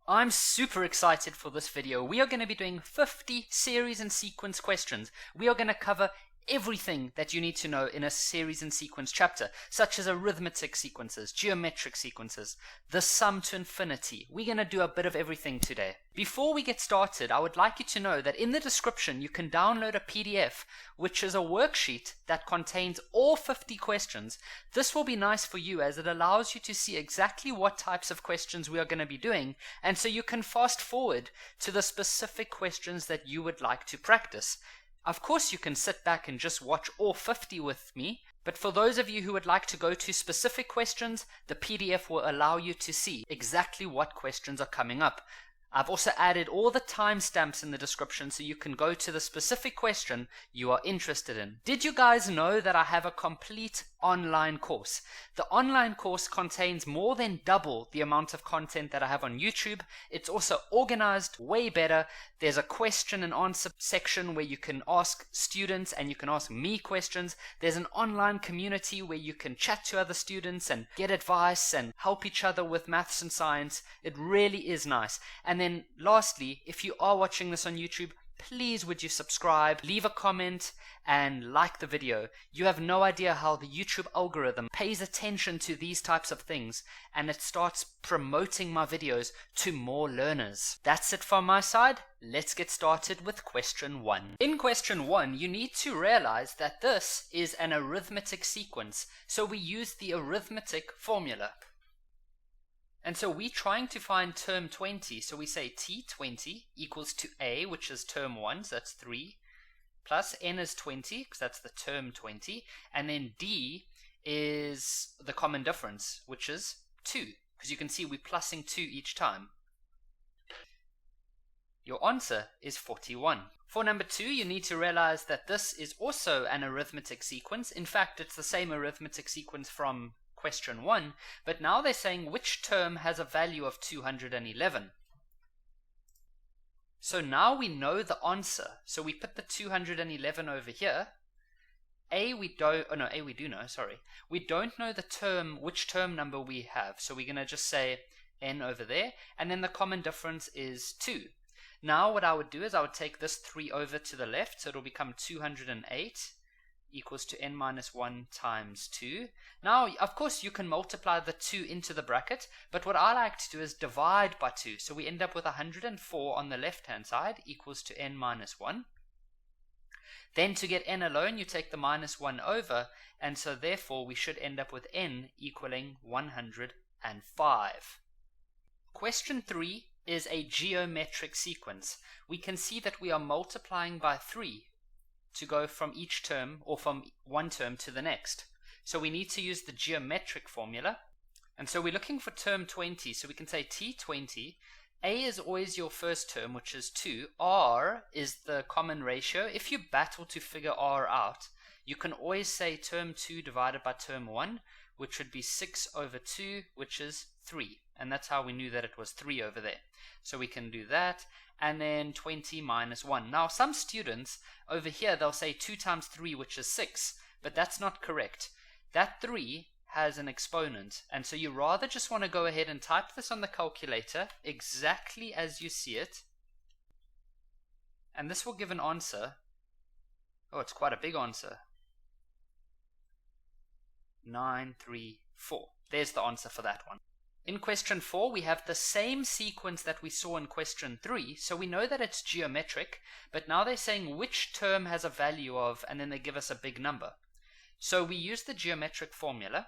I'm super excited for this video. We are going to be doing 50 series and sequence questions. We are going to cover everything that you need to know in a series and sequence chapter, such as arithmetic sequences, geometric sequences, the sum to infinity. We're going to do a bit of everything today. Before we get started, I would like you to know that in the description you can download a PDF, which is a worksheet that contains all 50 questions. This will be nice for you as it allows you to see exactly what types of questions we are going to be doing, and so you can fast forward to the specific questions that you would like to practice. Of course, you can sit back and just watch all 50 with me, but for those of you who would like to go to specific questions, the PDF will allow you to see exactly what questions are coming up. I've also added all the timestamps in the description so you can go to the specific question you are interested in. Did you guys know that I have a complete online course? The online course contains more than double the amount of content that I have on YouTube. It's also organized way better. There's a question and answer section where you can ask students and you can ask me questions. There's an online community where you can chat to other students and get advice and help each other with maths and science. It really is nice. And then lastly, if you are watching this on YouTube, please would you subscribe, leave a comment, and like the video. You have no idea how the YouTube algorithm pays attention to these types of things, and it starts promoting my videos to more learners. That's it from my side. Let's get started with question 1. In question 1, you need to realize that this is an arithmetic sequence, so we use the arithmetic formula. And so we're trying to find term 20, so we say t20 equals to a, which is term 1, so that's 3, plus n is 20, because that's the term 20, and then d is the common difference, which is 2, because you can see we're plussing 2 each time. Your answer is 41. For number 2, you need to realize that this is also an arithmetic sequence. In fact, it's the same arithmetic sequence from question 1, but now they're saying which term has a value of 211. So now we know the answer. So we put the 211 over here. We do know, sorry. We don't know the term, which term number we have. So we're going to just say n over there, and then the common difference is 2. Now what I would do is I would take this 3 over to the left, so it'll become 208. Equals to n minus 1 times 2. Now, of course, you can multiply the 2 into the bracket, but what I like to do is divide by 2. So we end up with 104 on the left-hand side equals to n minus 1. Then to get n alone, you take the minus 1 over, and so therefore we should end up with n equaling 105. Question 3 is a geometric sequence. We can see that we are multiplying by 3 to go from each term or from one term to the next. So we need to use the geometric formula. And so we're looking for term 20. So we can say t20. A is always your first term, which is 2. R is the common ratio. If you battle to figure R out, you can always say term 2 divided by term 1, which would be 6 over 2, which is 3. And that's how we knew that it was 3 over there. So we can do that. And then 20 minus 1. Now, some students over here, they'll say 2 times 3, which is 6, but that's not correct. That 3 has an exponent, and so you rather just want to go ahead and type this on the calculator exactly as you see it, and this will give an answer. Oh, it's quite a big answer. 934. There's the answer for that one. In question 4, we have the same sequence that we saw in question 3, so we know that it's geometric, but now they're saying which term has a value of, and then they give us a big number. So we use the geometric formula,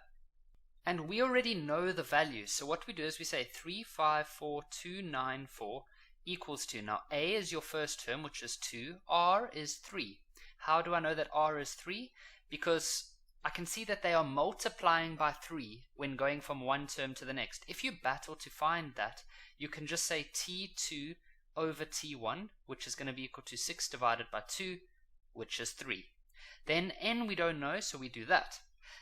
and we already know the values. So what we do is we say 354294 equals to, now a is your first term, which is 2, r is 3. How do I know that r is 3? Because I can see that they are multiplying by 3 when going from one term to the next. If you battle to find that, you can just say t2 over t1, which is going to be equal to 6 divided by 2, which is 3. Then n we don't know, so we do that.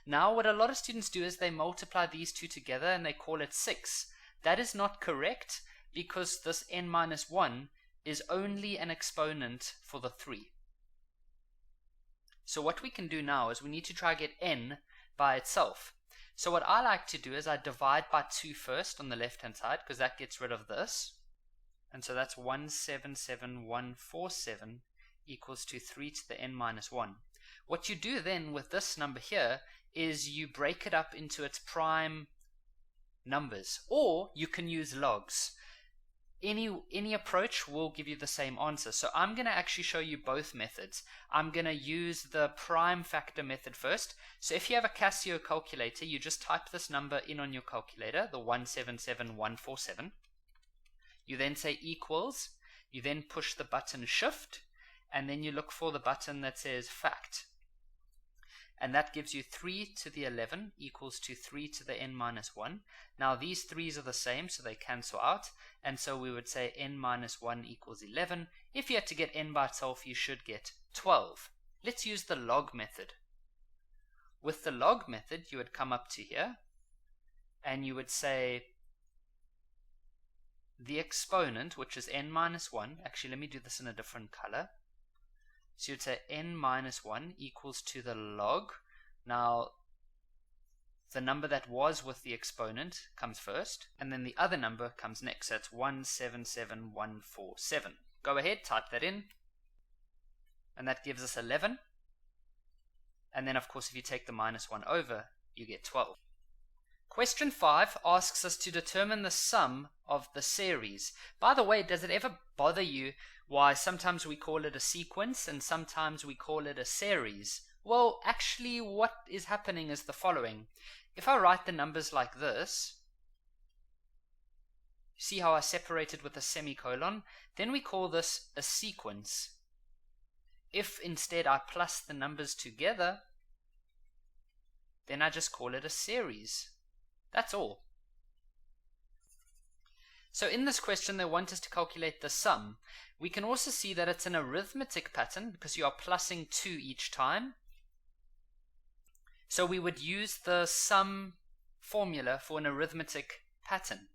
Now what a lot of students do is they multiply these two together and they call it 6. That is not correct, because this n minus 1 is only an exponent for the 3. So what we can do now is we need to try to get n by itself. So what I like to do is I divide by 2 first on the left hand side, because that gets rid of this. And so that's 177147 equals to 3 to the n minus 1. What you do then with this number here is you break it up into its prime numbers, or you can use logs. Any approach will give you the same answer. So I'm going to actually show you both methods. I'm going to use the prime factor method first. So if you have a Casio calculator, you just type this number in on your calculator, the 177147. You then say equals. You then push the button shift, and then you look for the button that says fact. And that gives you 3 to the 11 equals to 3 to the n minus 1. Now these 3's are the same, so they cancel out. And so we would say n minus 1 equals 11. If you had to get n by itself, you should get 12. Let's use the log method. With the log method, you would come up to here, and you would say the exponent, which is n minus 1. Actually, let me do this in a different color. So you'd say n minus 1 equals to the log. Now, the number that was with the exponent comes first, and then the other number comes next. That's 177147. Go ahead, type that in, and that gives us 11. And then, of course, if you take the minus 1 over, you get 12. Question 5 asks us to determine the sum of the series. By the way, does it ever bother you why sometimes we call it a sequence and sometimes we call it a series? Well, actually what is happening is the following. If I write the numbers like this, see how I separated with a semicolon? Then we call this a sequence. If instead I plus the numbers together, then I just call it a series. That's all. So in this question, they want us to calculate the sum. We can also see that it's an arithmetic pattern because you are plussing 2 each time. So we would use the sum formula for an arithmetic pattern.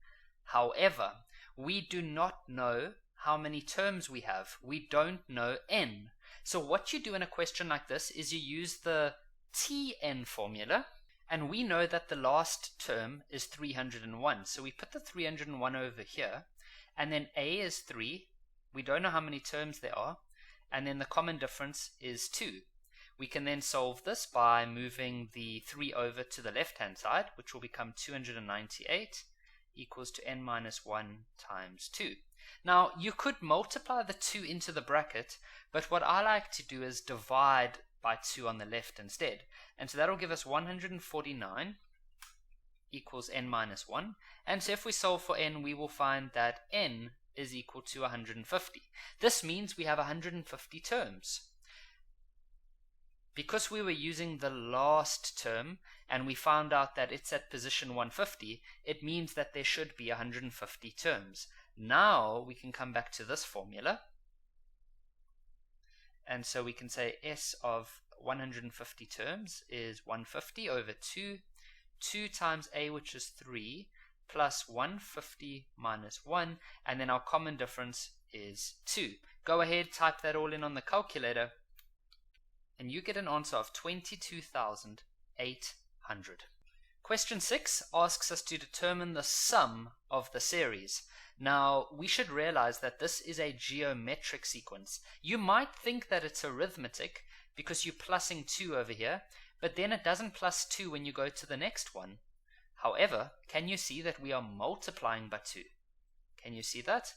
However, we do not know how many terms we have. We don't know n. So what you do in a question like this is you use the Tn formula. And we know that the last term is 301. So we put the 301 over here. And then a is 3. We don't know how many terms there are. And then the common difference is 2. We can then solve this by moving the 3 over to the left-hand side, which will become 298 equals to n minus 1 times 2. Now, you could multiply the 2 into the bracket, but what I like to do is divide by 2 on the left instead. And so that will give us 149 equals n minus 1. And so if we solve for n, we will find that n is equal to 150. This means we have 150 terms. Because we were using the last term and we found out that it's at position 150, it means that there should be 150 terms. Now we can come back to this formula. And so we can say S of 150 terms is 150 over 2. 2 times A, which is 3, plus 150 minus 1. And then our common difference is 2. Go ahead, type that all in on the calculator. And you get an answer of 22,800. Question 6 asks us to determine the sum of the series. Now, we should realize that this is a geometric sequence. You might think that it's arithmetic because you're plussing 2 over here, but then it doesn't plus 2 when you go to the next one. However, can you see that we are multiplying by 2? Can you see that?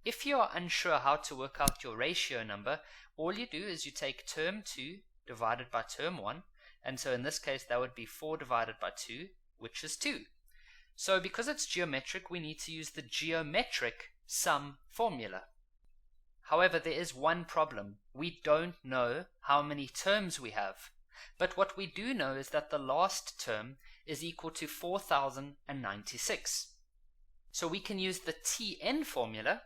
If you are unsure how to work out your ratio number, all you do is you take term 2 divided by term 1, and so in this case that would be 4 divided by 2, which is 2. So because it's geometric, we need to use the geometric sum formula. However, there is one problem. We don't know how many terms we have. But what we do know is that the last term is equal to 4096. So we can use the Tn formula,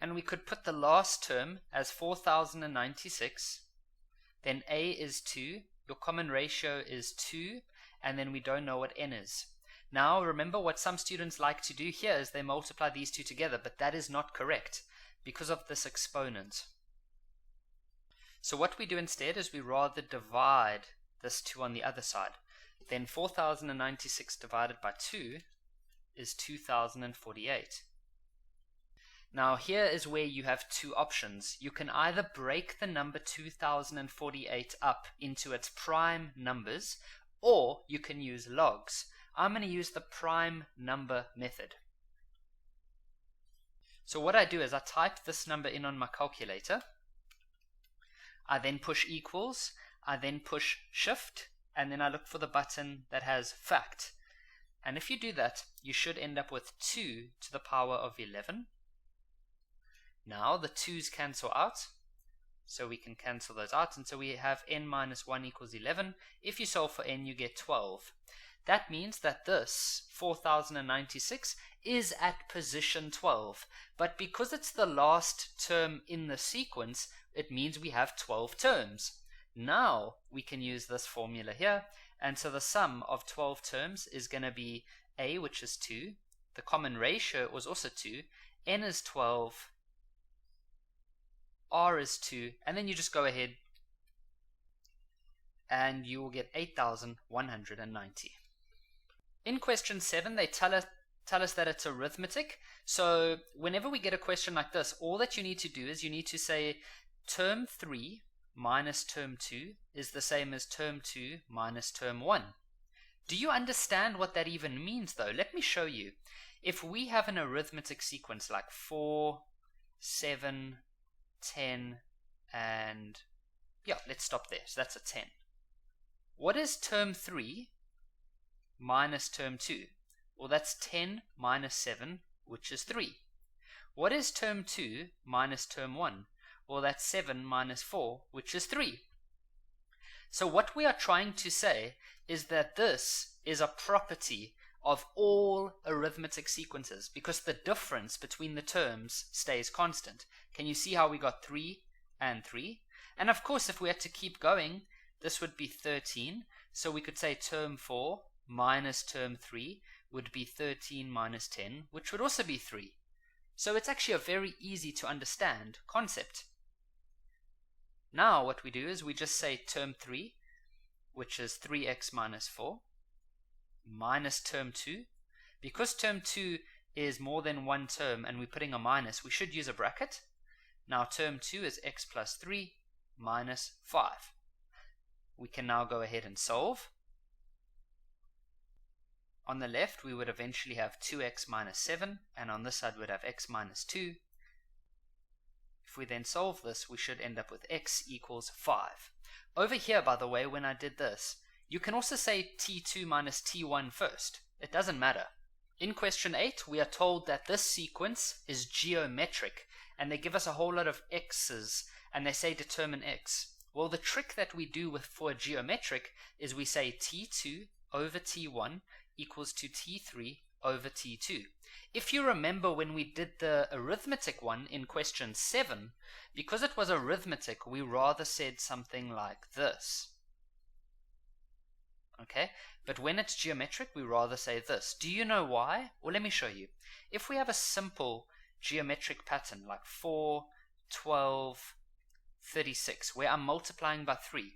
and we could put the last term as 4096. Then A is 2. Your common ratio is 2. And then we don't know what n is. Now, remember what some students like to do here is they multiply these two together, but that is not correct because of this exponent. So what we do instead is we rather divide this 2 on the other side. Then 4096 divided by 2 is 2048. Now here is where you have two options. You can either break the number 2048 up into its prime numbers, or you can use logs. I'm going to use the prime number method. So what I do is I type this number in on my calculator. I then push equals, I then push shift, and then I look for the button that has fact. And if you do that, you should end up with 2 to the power of 11. Now the 2's cancel out, so we can cancel those out, and so we have n minus 1 equals 11. If you solve for n, you get 12. That means that this 4096 is at position 12, but because it's the last term in the sequence, it means we have 12 terms. Now we can use this formula here, and so the sum of 12 terms is going to be a, which is 2, the common ratio was also 2, n is 12, r is 2, and then you just go ahead and you will get 8,190. In question 7, they tell us that it's arithmetic. So whenever we get a question like this, all that you need to do is you need to say term 3 minus term 2 is the same as term 2 minus term 1. Do you understand what that even means though? Let me show you. If we have an arithmetic sequence like 4, 7, 10, and yeah, let's stop there. So that's a 10. What is term 3 minus term 2? Well, that's 10 minus 7, which is 3. What is term 2 minus term 1? Well, that's 7 minus 4, which is 3. So what we are trying to say is that this is a property of all arithmetic sequences because the difference between the terms stays constant. Can you see how we got 3 and 3? And of course, if we had to keep going, this would be 13. So we could say term 4 minus term 3 would be 13 minus 10, which would also be 3. So it's actually a very easy to understand concept. Now what we do is we just say term 3, which is 3x minus 4, minus term 2. Because term 2 is more than one term and we're putting a minus, we should use a bracket. Now term 2 is x plus 3 minus 5. We can now go ahead and solve. On the left, we would eventually have 2x minus 7, and on this side, we'd have x minus 2. If we then solve this, we should end up with x equals 5. Over here, by the way, when I did this, you can also say t2 minus t1 first. It doesn't matter. In question 8, we are told that this sequence is geometric, and they give us a whole lot of x's, and they say determine x. Well, the trick that we do for a geometric is we say t2 over t1 equals to t3 over t2. If you remember when we did the arithmetic one in question 7, because it was arithmetic, we rather said something like this. Okay, but when it's geometric, we rather say this. Do you know why? Well, let me show you. If we have a simple geometric pattern like 4, 12, 36, where I'm multiplying by 3,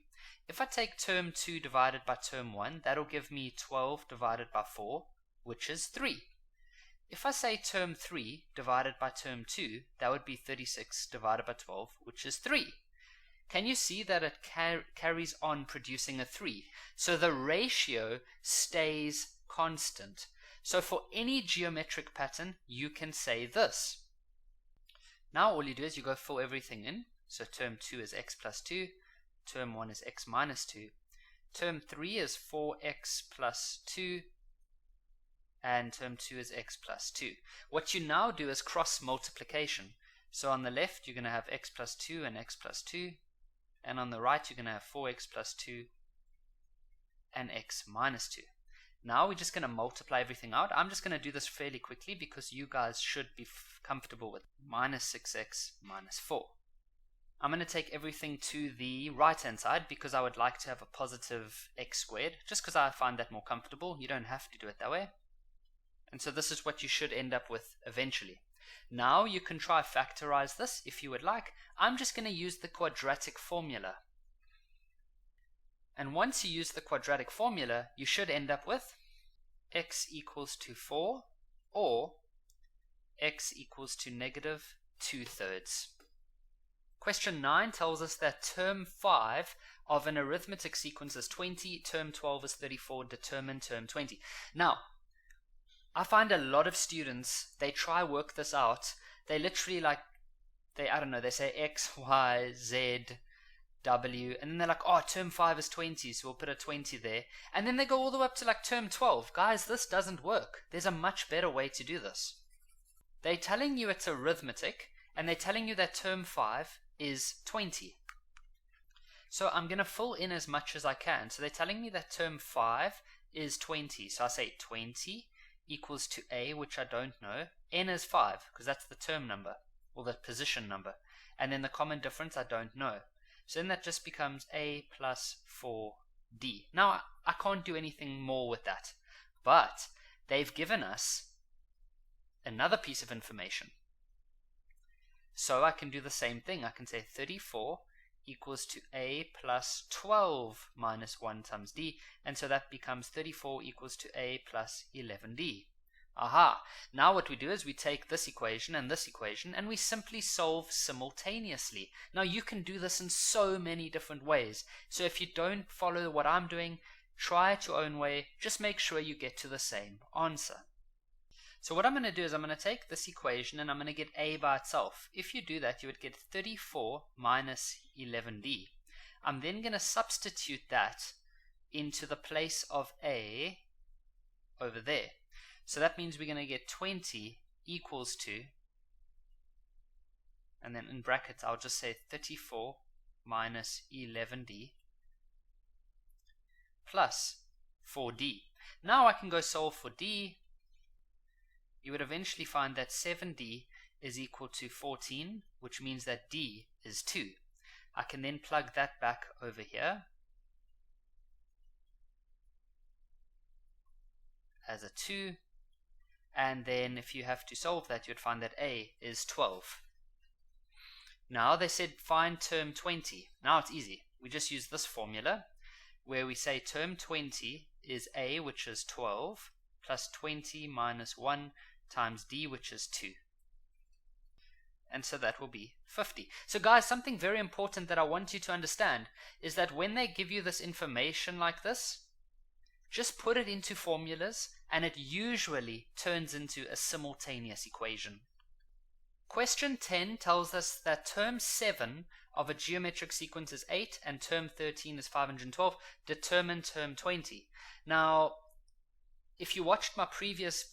if I take term 2 divided by term 1, that'll give me 12 divided by 4, which is 3. If I say term 3 divided by term 2, that would be 36 divided by 12, which is 3. Can you see that it carries on producing a 3? So the ratio stays constant. So for any geometric pattern, you can say this. Now all you do is you go fill everything in. So term 2 is x plus 2. Term 1 is x minus 2. Term 3 is 4x plus 2. And term 2 is x plus 2. What you now do is cross multiplication. So on the left, you're going to have x plus 2 and x plus 2. And on the right, you're going to have 4x plus 2 and x minus 2. Now we're just going to multiply everything out. I'm just going to do this fairly quickly because you guys should be comfortable with minus 6x minus 4. I'm going to take everything to the right hand side because I would like to have a positive x squared, just because I find that more comfortable. You don't have to do it that way. And so this is what you should end up with eventually. Now you can try factorize this if you would like. I'm just going to use the quadratic formula. And once you use the quadratic formula, you should end up with x equals to 4 or x equals to negative 2/3. Question 9 tells us that term 5 of an arithmetic sequence is 20, term 12 is 34, determine term 20. Now, I find a lot of students, they try work this out, they literally I don't know, they say x, y, z, w, and then they're like, oh, term 5 is 20, so we'll put a 20 there, and then they go all the way up to like term 12. Guys, this doesn't work. There's a much better way to do this. They're telling you it's arithmetic, and they're telling you that term 5 is 20. So I'm going to fill in as much as I can. So they're telling me that term 5 is 20. So I say 20 equals to a, which I don't know. N is 5, because that's the term number, or the position number. And then the common difference I don't know. So then that just becomes a plus 4d. Now, I can't do anything more with that. But they've given us another piece of information. So I can do the same thing. I can say 34 equals to a plus 12 minus 1 times d. And so that becomes 34 equals to a plus 11d. Aha! Now what we do is we take this equation and we simply solve simultaneously. Now you can do this in so many different ways. So if you don't follow what I'm doing, try it your own way. Just make sure you get to the same answer. So what I'm going to do is I'm going to take this equation and I'm going to get a by itself. If you do that, you would get 34 minus 11d. I'm then going to substitute that into the place of a over there. So that means we're going to get 20 equals to, and then in brackets I'll just say 34 minus 11d plus 4d. Now I can go solve for d. You would eventually find that 7d is equal to 14, which means that d is 2. I can then plug that back over here as a 2, and then if you have to solve that, you'd find that a is 12. Now they said find term 20. Now it's easy. We just use this formula where we say term 20 is a, which is 12, plus 20 minus 1 times d, which is 2. And so that will be 50. So guys, something very important that I want you to understand is that when they give you this information like this, just put it into formulas and it usually turns into a simultaneous equation. Question 10 tells us that term 7 of a geometric sequence is 8 and term 13 is 512. Determine term 20. Now, if you watched my previous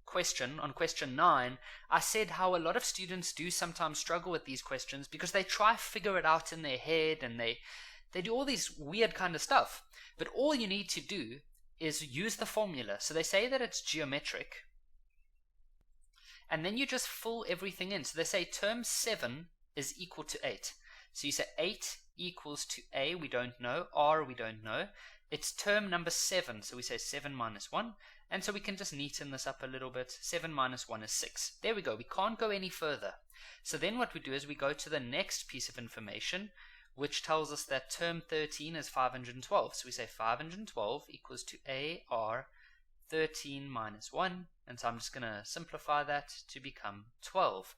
question on question 9, I said how a lot of students do sometimes struggle with these questions because they try to figure it out in their head and they do all these weird kind of stuff. But all you need to do is use the formula. So they say that it's geometric, and then you just fill everything in. So they say term 7 is equal to 8. So you say 8 equals to a, we don't know, r, we don't know. It's term number 7, so we say 7 minus 1, and so we can just neaten this up a little bit. 7 minus 1 is 6. There we go. We can't go any further. So then what we do is we go to the next piece of information, which tells us that term 13 is 512. So we say 512 equals to a, r, 13 minus 1, and so I'm just going to simplify that to become 12.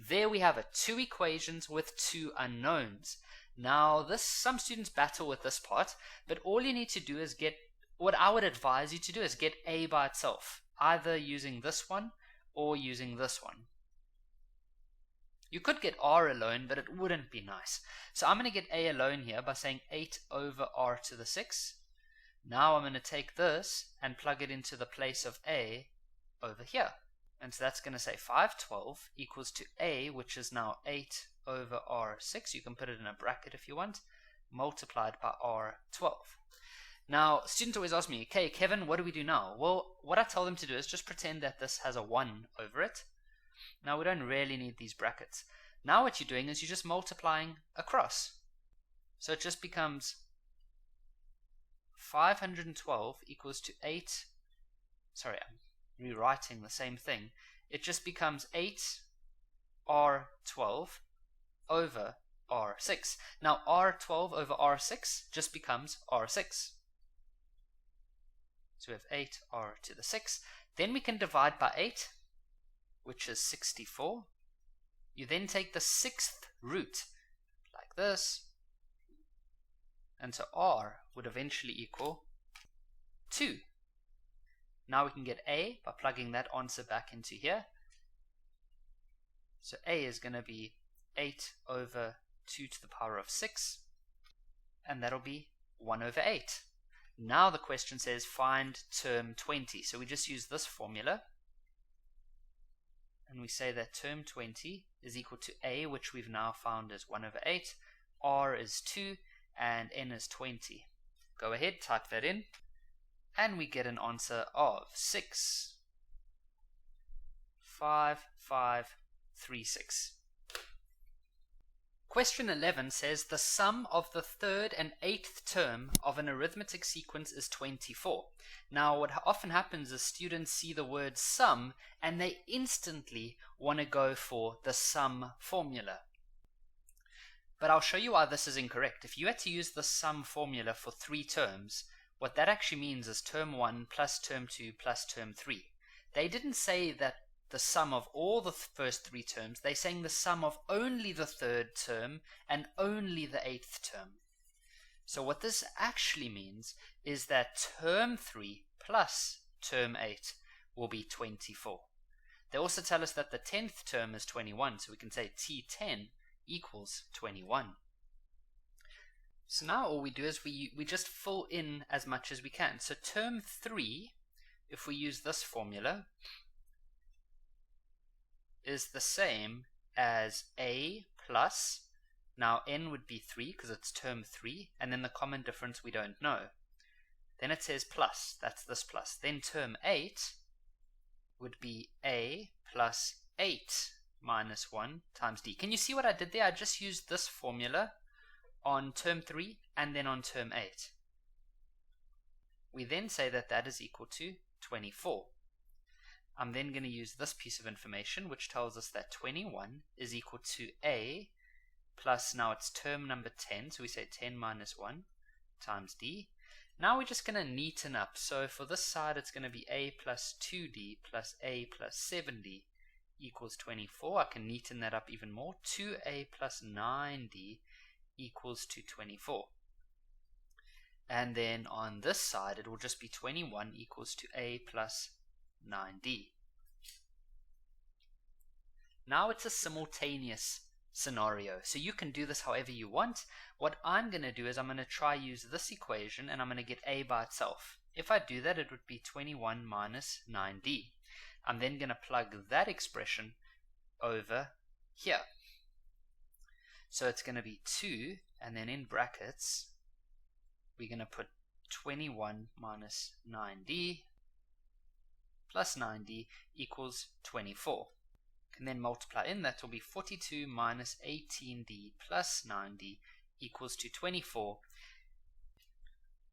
There we have it, 2 equations with 2 unknowns. Now, some students battle with this part, but all you need to do is what I would advise you to do is get a by itself, either using this one or using this one. You could get r alone, but it wouldn't be nice. So I'm going to get a alone here by saying 8 over r to the 6. Now I'm going to take this and plug it into the place of a over here. And so that's going to say 512 equals to a, which is now 8 over r6. You can put it in a bracket if you want, multiplied by r12. Now, students always ask me, okay, Kevin, what do we do now? Well, what I tell them to do is just pretend that this has a 1 over it. Now, we don't really need these brackets. Now what you're doing is you're just multiplying across. So it just becomes 512 equals to 8. Sorry, I'm rewriting the same thing. It just becomes 8 r12 over r6. Now r12 over r6 just becomes r6. So we have 8 r to the 6. Then we can divide by 8, which is 64. You then take the 6th root, like this, and so r would eventually equal 2. Now we can get a by plugging that answer back into here. So a is going to be 8 over 2 to the power of 6, and that'll be 1 over 8. Now the question says find term 20. So we just use this formula, and we say that term 20 is equal to a, which we've now found as 1 over 8, r is 2, and n is 20. Go ahead, type that in, and we get an answer of 65536. Question 11 says the sum of the 3rd and 8th term of an arithmetic sequence is 24. Now what often happens is students see the word sum and they instantly want to go for the sum formula. But I'll show you why this is incorrect. If you had to use the sum formula for 3 terms, what that actually means is term 1 plus term 2 plus term 3. They didn't say that the sum of all the first 3 terms, they're saying the sum of only the 3rd term and only the 8th term. So what this actually means is that term 3 plus term 8 will be 24. They also tell us that the 10th term is 21, so we can say T10 equals 21. So now all we do is we just fill in as much as we can. So term 3, if we use this formula, is the same as a plus, now n would be 3 because it's term 3, and then the common difference we don't know. Then it says plus, that's this plus. Then term 8 would be a plus 8 minus 1 times d. Can you see what I did there? I just used this formula on term 3 and then on term 8. We then say that that is equal to 24. I'm then going to use this piece of information which tells us that 21 is equal to a plus, now it's term number 10, so we say 10 minus 1 times d. Now we're just going to neaten up. So for this side it's going to be a plus 2d plus a plus 7d equals 24. I can neaten that up even more. 2a plus 9d equals to 24. And then on this side it will just be 21 equals to a plus 9d. Now it's a simultaneous scenario, so you can do this however you want. What I'm going to do is I'm going to try use this equation and I'm going to get a by itself. If I do that, it would be 21 minus 9d. I'm then going to plug that expression over here. So it's going to be 2, and then in brackets we're going to put 21 minus 9d plus 9d equals 24. And then multiply in, that will be 42 minus 18d plus 9d equals to 24.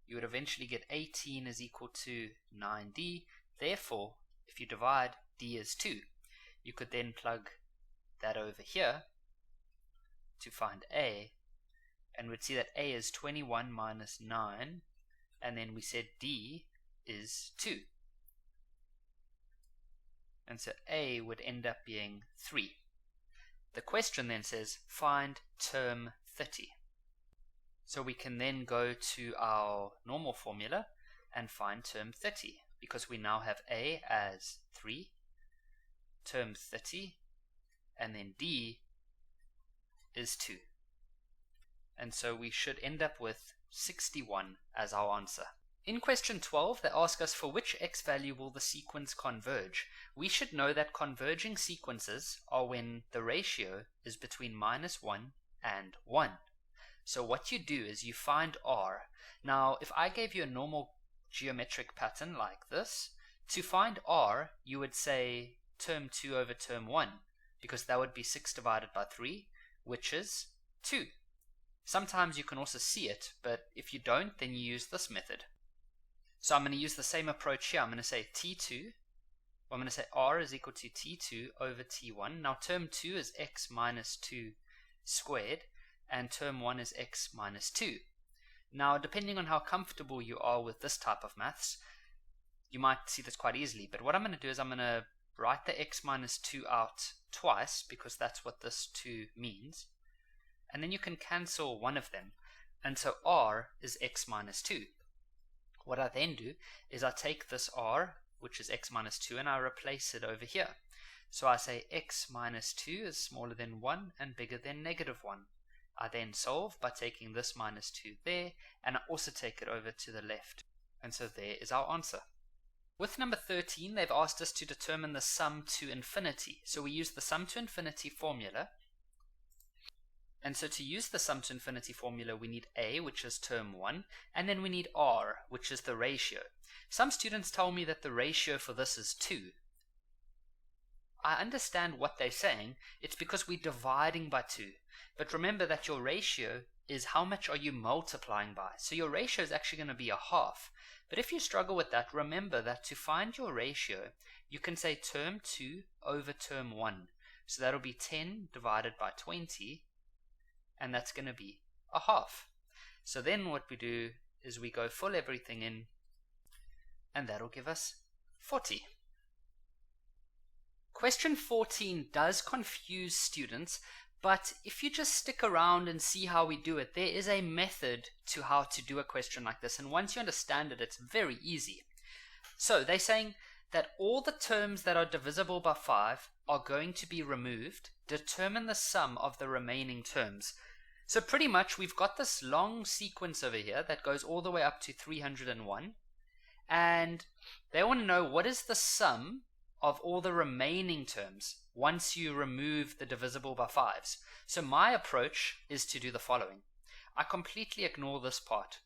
You would eventually get 18 is equal to 9d. Therefore, if you divide, d is 2. You could then plug that over here to find a, and we'd see that a is 21 minus 9, and then we said d is 2. And so a would end up being 3. The question then says find term 30. So we can then go to our normal formula and find term 30, because we now have a as 3, term 30, and then d is 2. And so we should end up with 61 as our answer. In question 12, they ask us for which x value will the sequence converge. We should know that converging sequences are when the ratio is between -1 and 1. So what you do is you find r. Now, if I gave you a normal geometric pattern like this, to find r, you would say term 2 over term 1, because that would be 6 divided by 3, which is 2. Sometimes you can also see it, but if you don't, then you use this method. So I'm going to use the same approach here. I'm going to say T2, I'm going to say r is equal to T2 over T1. Now term 2 is x minus 2 squared, and term 1 is x minus 2. Now depending on how comfortable you are with this type of maths, you might see this quite easily, but what I'm going to do is I'm going to write the x minus 2 out twice, because that's what this 2 means, and then you can cancel one of them, and so r is x minus 2. What I then do is I take this r, which is x minus 2, and I replace it over here. So I say x minus 2 is smaller than 1 and bigger than negative 1. I then solve by taking this minus 2 there, and I also take it over to the left. And so there is our answer. With number 13, they've asked us to determine the sum to infinity. So we use the sum to infinity formula. And so to use the sum to infinity formula, we need a, which is term 1, and then we need r, which is the ratio. Some students tell me that the ratio for this is 2. I understand what they're saying. It's because we're dividing by 2. But remember that your ratio is how much are you multiplying by. So your ratio is actually going to be a half. But if you struggle with that, remember that to find your ratio, you can say term 2 over term 1. So that'll be 10 divided by 20, and that's going to be a half. So then what we do is we go full everything in, and that'll give us 40. Question 14 does confuse students, but if you just stick around and see how we do it, there is a method to how to do a question like this, and once you understand it, it's very easy. So they're saying that all the terms that are divisible by 5 are going to be removed. Determine the sum of the remaining terms. So pretty much we've got this long sequence over here that goes all the way up to 301, and they want to know what is the sum of all the remaining terms once you remove the divisible by 5s. So my approach is to do the following. I completely ignore this part.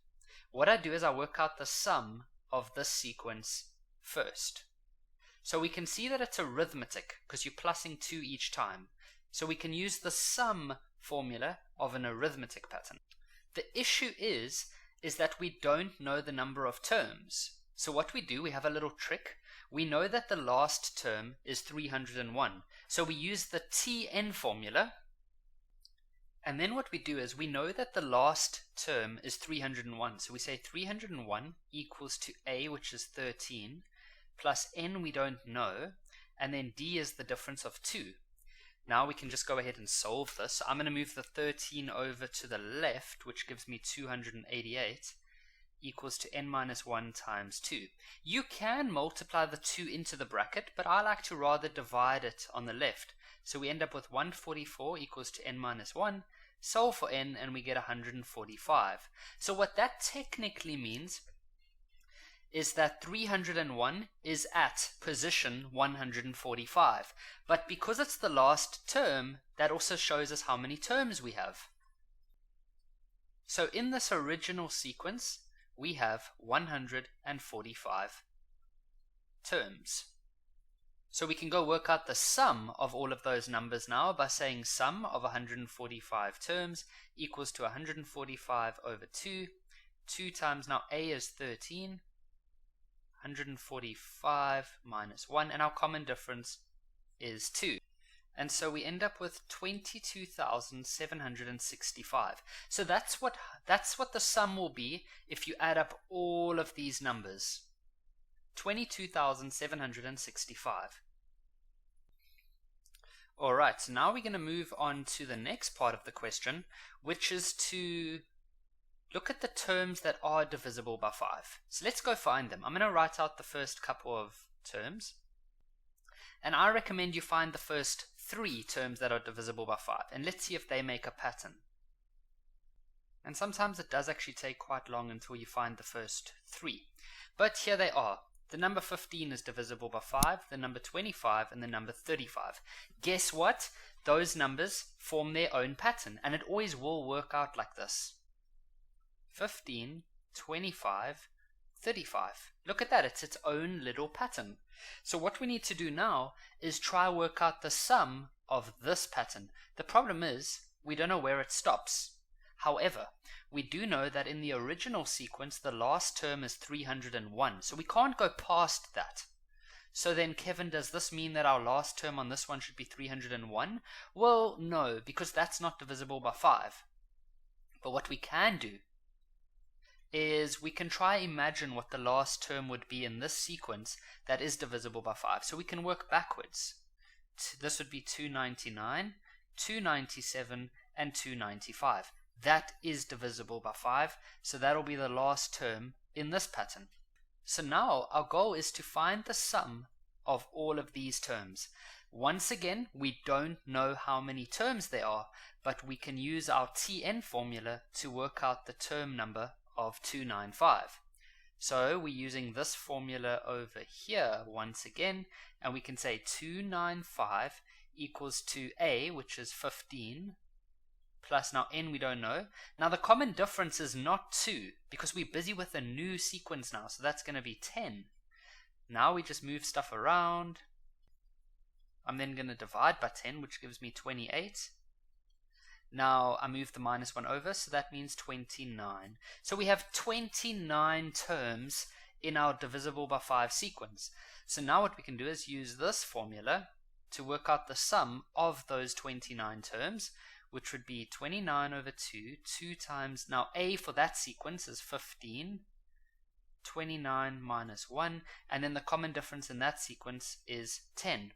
What I do is I work out the sum of this sequence first. So we can see that it's arithmetic because you're plussing 2 each time. So we can use the sum formula of an arithmetic pattern. The issue is that we don't know the number of terms. So what we do, we have a little trick. We know that the last term is 301. So we use the Tn formula. And then what we do is we know that the last term is 301. So we say 301 equals to a, which is 13, plus n we don't know, and then d is the difference of 2. Now we can just go ahead and solve this. So I'm going to move the 13 over to the left, which gives me 288. Equals to n minus 1 times 2. You can multiply the 2 into the bracket, but I like to rather divide it on the left. So we end up with 144 equals to n minus 1. Solve for n and we get 145. So what that technically means is that 301 is at position 145. But because it's the last term, that also shows us how many terms we have. So in this original sequence, we have 145 terms. So we can go work out the sum of all of those numbers now by saying sum of 145 terms equals to 145 over 2. 2 times, now a is 13, 145 minus 1, and our common difference is 2. And so we end up with 22,765. So that's what the sum will be if you add up all of these numbers. 22,765. Alright, so now we're going to move on to the next part of the question, which is to look at the terms that are divisible by 5. So let's go find them. I'm going to write out the first couple of terms. And I recommend you find the first 3 terms that are divisible by 5. And let's see if they make a pattern. And sometimes it does actually take quite long until you find the first 3. But here they are. The number 15 is divisible by 5, the number 25, and the number 35. Guess what? Those numbers form their own pattern. And it always will work out like this. 15, 25, 35. Look at that, it's its own little pattern. So what we need to do now is try work out the sum of this pattern. The problem is we don't know where it stops. However, we do know that in the original sequence the last term is 301, so we can't go past that. So then, Kevin, does this mean that our last term on this one should be 301? Well, no, because that's not divisible by 5. But what we can do is we can try imagine what the last term would be in this sequence that is divisible by 5. So we can work backwards. This would be 299, 297, and 295. That is divisible by 5, so that'll be the last term in this pattern. So now our goal is to find the sum of all of these terms. Once again, we don't know how many terms there are, but we can use our Tn formula to work out the term number of 295. So we're using this formula over here once again, and we can say 295 equals to A, which is 15, plus, now n we don't know. Now the common difference is not 2, because we're busy with a new sequence now, so that's going to be 10. Now we just move stuff around. I'm then going to divide by 10, which gives me 28. Now I move the minus 1 over, so that means 29. So we have 29 terms in our divisible by 5 sequence. So now what we can do is use this formula to work out the sum of those 29 terms, which would be 29 over 2, 2 times, now A for that sequence is 15, 29 minus 1, and then the common difference in that sequence is 10.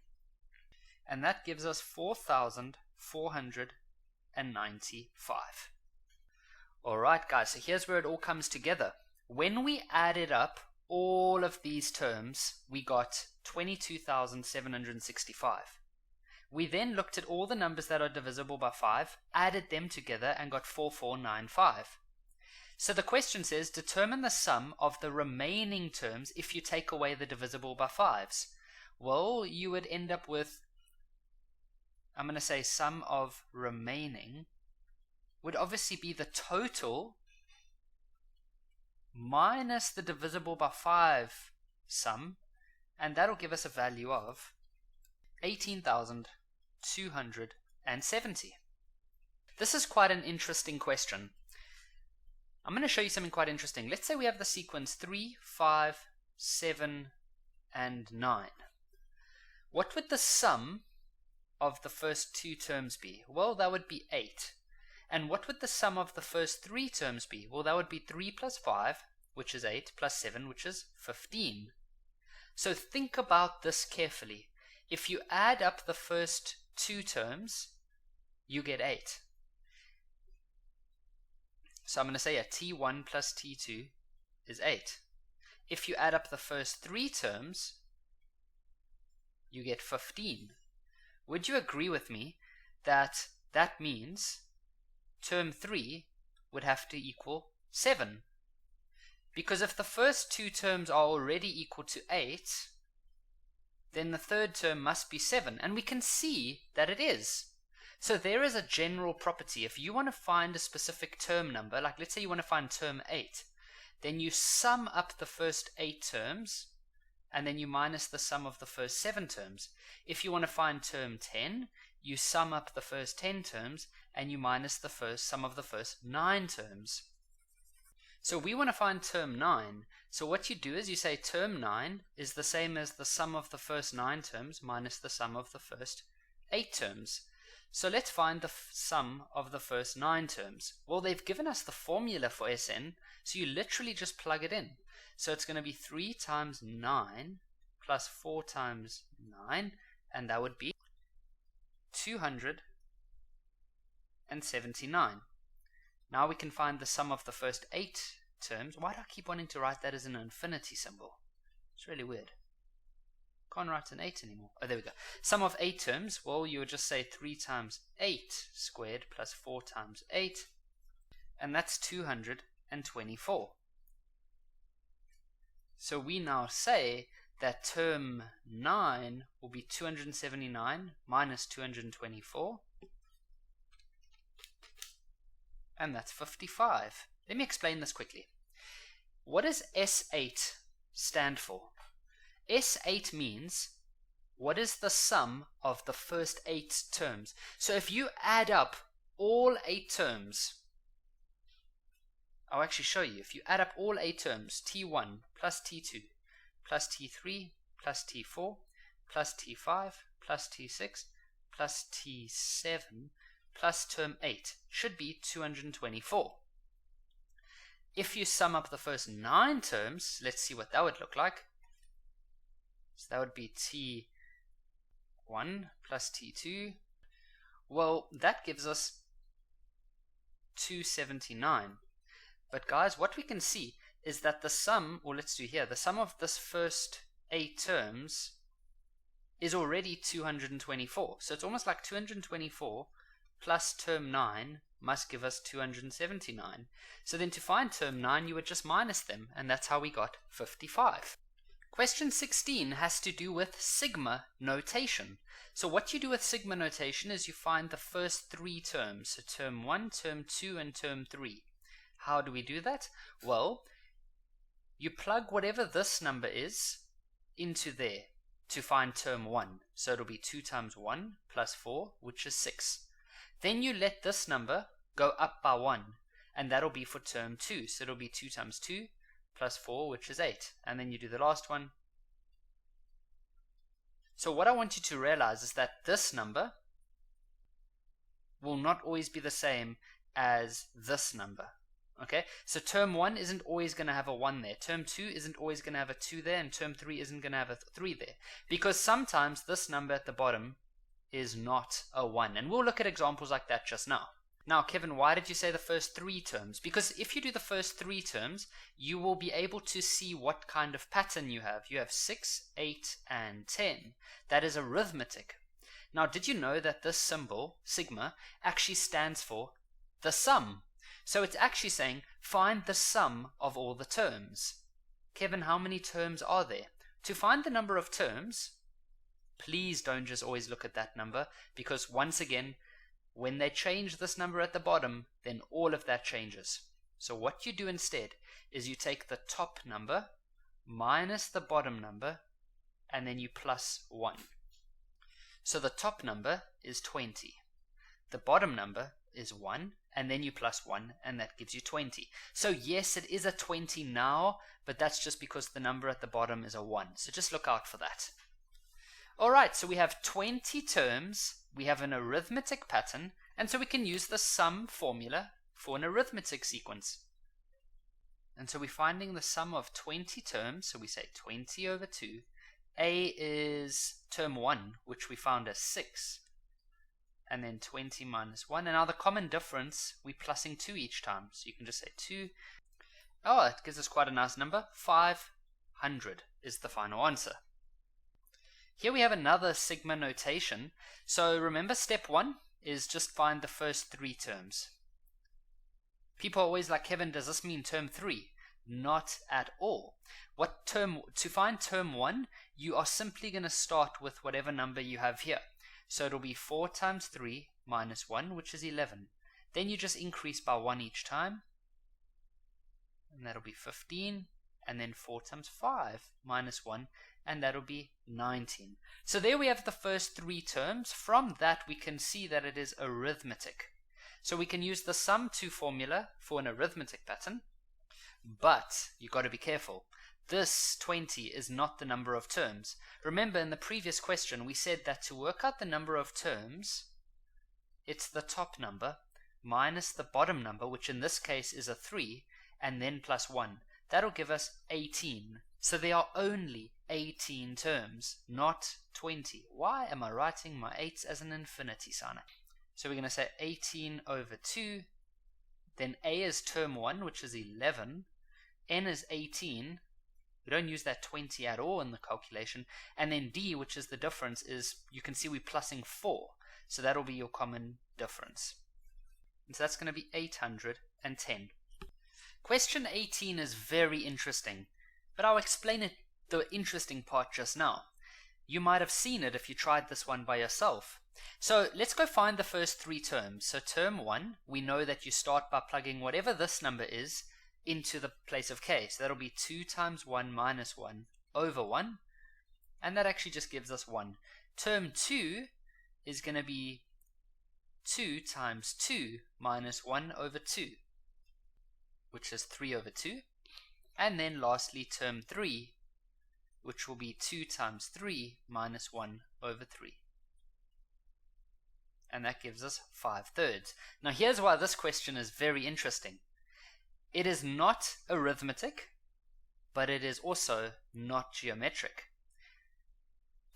And that gives us 4,495. Alright guys, so here's where it all comes together. When we added up all of these terms, we got 22,765. We then looked at all the numbers that are divisible by 5, added them together, and got 4,495. So the question says, determine the sum of the remaining terms if you take away the divisible by 5s. Well, you would end up with, I'm going to say sum of remaining would obviously be the total minus the divisible by 5 sum, and that'll give us a value of 18,270. This is quite an interesting question. I'm going to show you something quite interesting. Let's say we have the sequence 3, 5, 7, and 9. What would the sum of the first two terms be? Well, that would be 8. And what would the sum of the first three terms be? Well, that would be 3 plus 5, which is 8, plus 7, which is 15. So think about this carefully. If you add up the first two terms, you get 8. So I'm going to say a T1 plus T2 is 8. If you add up the first three terms, you get 15. Would you agree with me that that means term 3 would have to equal 7? Because if the first two terms are already equal to 8, then the third term must be 7, and we can see that it is. So there is a general property. If you want to find a specific term number, like let's say you want to find term 8, then you sum up the first 8 terms, and then you minus the sum of the first 7 terms. If you want to find term 10, you sum up the first 10 terms, and you minus the sum of the first 9 terms. So we want to find term 9. So what you do is you say term 9 is the same as the sum of the first 9 terms minus the sum of the first 8 terms. So let's find the sum of the first 9 terms. Well, they've given us the formula for Sn, so you literally just plug it in. So it's going to be 3 times 9 plus 4 times 9, and that would be 279. Now we can find the sum of the first 8 terms. Why do I keep wanting to write that as an infinity symbol? It's really weird. Can't write an 8 anymore. Oh, there we go. Sum of 8 terms, well, you would just say 3 times 8 squared plus 4 times 8, and that's 224. So we now say that term 9 will be 279 minus 224, and that's 55. Let me explain this quickly. What does S8 stand for? S8 means what is the sum of the first 8 terms. So if you add up all 8 terms, I'll actually show you. If you add up all 8 terms, T1 plus T2 plus T3 plus T4 plus T5 plus T6 plus T7 plus term 8 should be 224. if you sum up the first 9 terms, let's see what that would look like. So that would be t1 plus t2. Well, that gives us 279. But guys, what we can see is that the sum, or let's do here, the sum of this first 8 terms is already 224. So it's almost like 224 plus term 9 must give us 279. So then to find term 9, you would just minus them, and that's how we got 55. Question 16 has to do with sigma notation. So what you do with sigma notation is you find the first 3 terms, so term 1, term 2, and term 3. How do we do that? Well, you plug whatever this number is into there to find term 1. So it'll be 2 times 1 plus 4, which is 6. Then you let this number go up by 1, and that'll be for term 2. So it'll be 2 times 2 plus 4, which is 8. And then you do the last one. So what I want you to realize is that this number will not always be the same as this number. Okay, so term 1 isn't always going to have a 1 there. Term 2 isn't always going to have a 2 there, and term 3 isn't going to have a 3 there. Because sometimes this number at the bottom is not a 1. And we'll look at examples like that just now. Now, Kevin, why did you say the first 3 terms? Because if you do the first 3 terms, you will be able to see what kind of pattern you have. You have 6, 8, and 10. That is arithmetic. Now, did you know that this symbol, sigma, actually stands for the sum? So it's actually saying, find the sum of all the terms. Kevin, how many terms are there? To find the number of terms, please don't just always look at that number, because once again, when they change this number at the bottom, then all of that changes. So what you do instead is you take the top number minus the bottom number, and then you plus 1. So the top number is 20. The bottom number is 1, and then you plus 1, and that gives you 20. So yes, it is a 20 now, but that's just because the number at the bottom is a 1. So just look out for that. Alright, so we have 20 terms, we have an arithmetic pattern, and so we can use the sum formula for an arithmetic sequence. And so we're finding the sum of 20 terms, so we say 20 over 2. A is term 1, which we found as 6. And then 20 minus 1. And now the common difference, we're plussing 2 each time. So you can just say 2. Oh, it gives us quite a nice number. 500 is the final answer. Here we have another sigma notation. So remember, step 1 is just find the first 3 terms. People are always like, Kevin, does this mean term 3? Not at all. To find term 1, you are simply going to start with whatever number you have here. So it'll be 4 times 3 minus 1, which is 11. Then you just increase by 1 each time. And that'll be 15. And then 4 times 5 minus 1. And that'll be 19. So there we have the first 3 terms. From that, we can see that it is arithmetic. So we can use the sum 2 formula for an arithmetic pattern. But you've got to be careful. This 20 is not the number of terms. Remember, in the previous question, we said that to work out the number of terms, it's the top number minus the bottom number, which in this case is a 3, and then plus 1. That'll give us 18. So there are only 18 terms, not 20. Why am I writing my 8s as an infinity sign? So we're going to say 18 over 2. Then A is term 1, which is 11. N is 18. We don't use that 20 at all in the calculation. And then D, which is the difference, is, you can see we're plussing 4. So that'll be your common difference. And so that's going to be 810. Question 18 is very interesting, but I'll explain it, the interesting part, just now. You might have seen it if you tried this one by yourself. So let's go find the first 3 terms. So term 1, we know that you start by plugging whatever this number is into the place of k. So that'll be 2 times 1 minus 1 over 1. And that actually just gives us 1. Term 2 is going to be 2 times 2 minus 1 over 2, which is 3 over 2. And then lastly, term 3, which will be 2 times 3 minus 1 over 3. And that gives us 5/3. Now here's why this question is very interesting. It is not arithmetic, but it is also not geometric.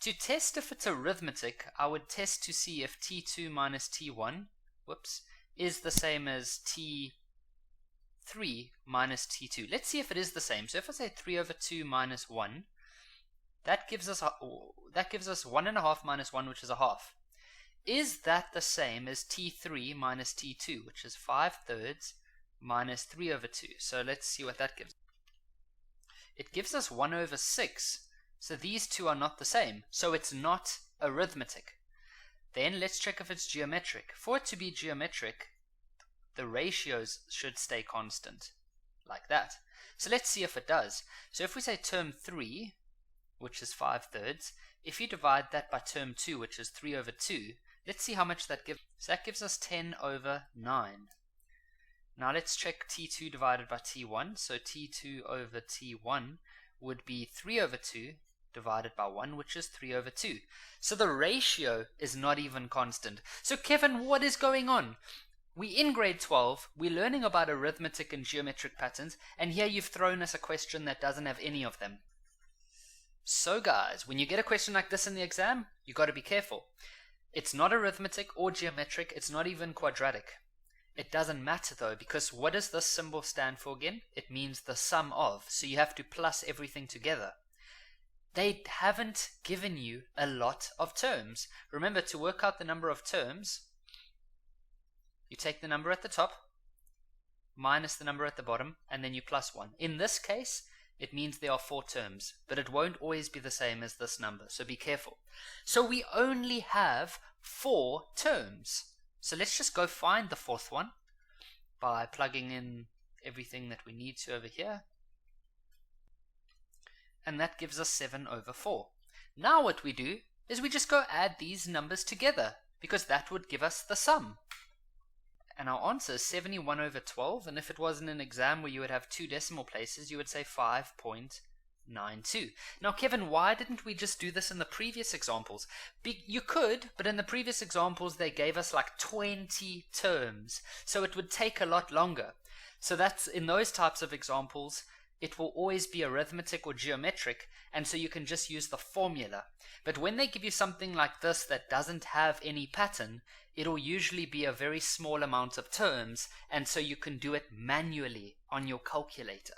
To test if it's arithmetic, I would test to see if t2 minus t1, is the same as t3 minus t2. Let's see if it is the same. So if I say 3 over 2 minus 1, that gives us 1.5 minus 1, which is a half. Is that the same as t3 minus t2, which is 5/3 minus 3 over 2? So let's see what that gives. It gives us 1 over 6. So these two are not the same. So it's not arithmetic. Then let's check if it's geometric. For it to be geometric, the ratios should stay constant, like that. So let's see if it does. So if we say term 3, which is 5/3, if you divide that by term 2, which is 3 over 2, let's see how much that gives. So that gives us 10 over 9. Now let's check t2 divided by t1. So t2 over t1 would be 3 over 2 divided by 1, which is 3 over 2. So the ratio is not even constant. So Kevin, what is going on? In grade 12, we're learning about arithmetic and geometric patterns, and here you've thrown us a question that doesn't have any of them. So guys, when you get a question like this in the exam, you got to be careful. It's not arithmetic or geometric, it's not even quadratic. It doesn't matter though, because what does this symbol stand for again? It means the sum of, so you have to plus everything together. They haven't given you a lot of terms. Remember, to work out the number of terms, you take the number at the top, minus the number at the bottom, and then you plus 1. In this case, it means there are 4 terms, but it won't always be the same as this number, so be careful. So we only have 4 terms. So let's just go find the 4th one by plugging in everything that we need to over here. And that gives us 7 over 4. Now what we do is we just go add these numbers together, because that would give us the sum. And our answer is 71 over 12, and if it wasn't an exam where you would have 2 decimal places, you would say 5.92. Now Kevin, why didn't we just do this in the previous examples? You could, but in the previous examples they gave us like 20 terms, so it would take a lot longer. So that's in those types of examples, it will always be arithmetic or geometric, and so you can just use the formula. But when they give you something like this that doesn't have any pattern, it'll usually be a very small amount of terms, and so you can do it manually on your calculator.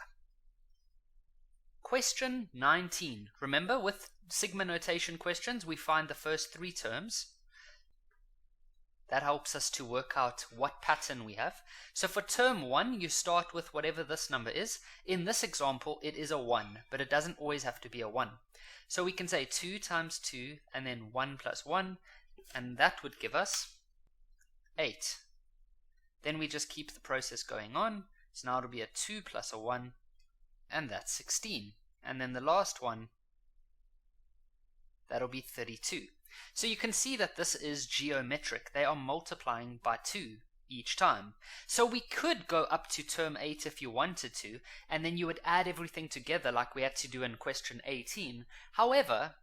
Question 19. Remember, with sigma notation questions, we find the first 3 terms. That helps us to work out what pattern we have. So for term 1, you start with whatever this number is. In this example, it is a 1, but it doesn't always have to be a 1. So we can say 2 times 2, and then 1 plus 1, and that would give us 8. Then we just keep the process going on. So now it'll be a 2 plus a 1, and that's 16. And then the last one, that'll be 32. So you can see that this is geometric. They are multiplying by 2 each time. So we could go up to term 8 if you wanted to, and then you would add everything together like we had to do in question 18. However,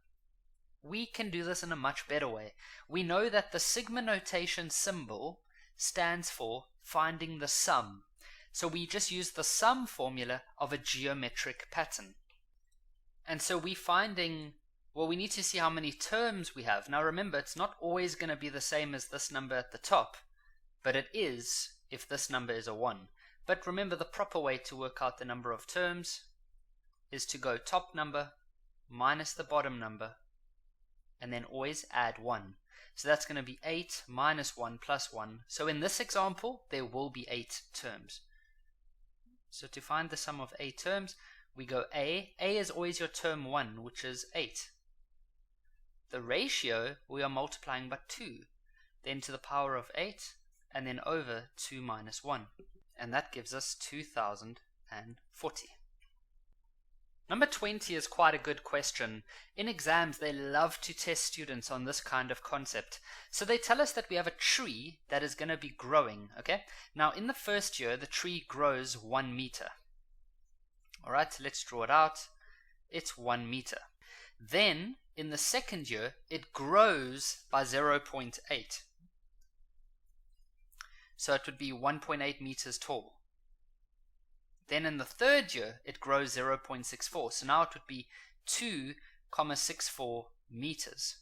we can do this in a much better way. We know that the sigma notation symbol stands for finding the sum. So we just use the sum formula of a geometric pattern. And so we're finding, well, we need to see how many terms we have. Now remember, it's not always going to be the same as this number at the top, but it is if this number is a 1. But remember, the proper way to work out the number of terms is to go top number minus the bottom number, and then always add 1. So that's going to be 8 minus 1 plus 1. So in this example, there will be 8 terms. So to find the sum of 8 terms, we go A. A is always your term 1, which is 8. The ratio, we are multiplying by 2. Then to the power of 8, and then over 2 minus 1. And that gives us 2040. Number 20 is quite a good question. In exams, they love to test students on this kind of concept. So they tell us that we have a tree that is going to be growing, okay? Now, in the first year, the tree grows 1 meter. Alright, so let's draw it out. It's 1 meter. Then, in the second year, it grows by 0.8. So it would be 1.8 meters tall. Then in the third year, it grows 0.64. So now it would be 2,64 meters.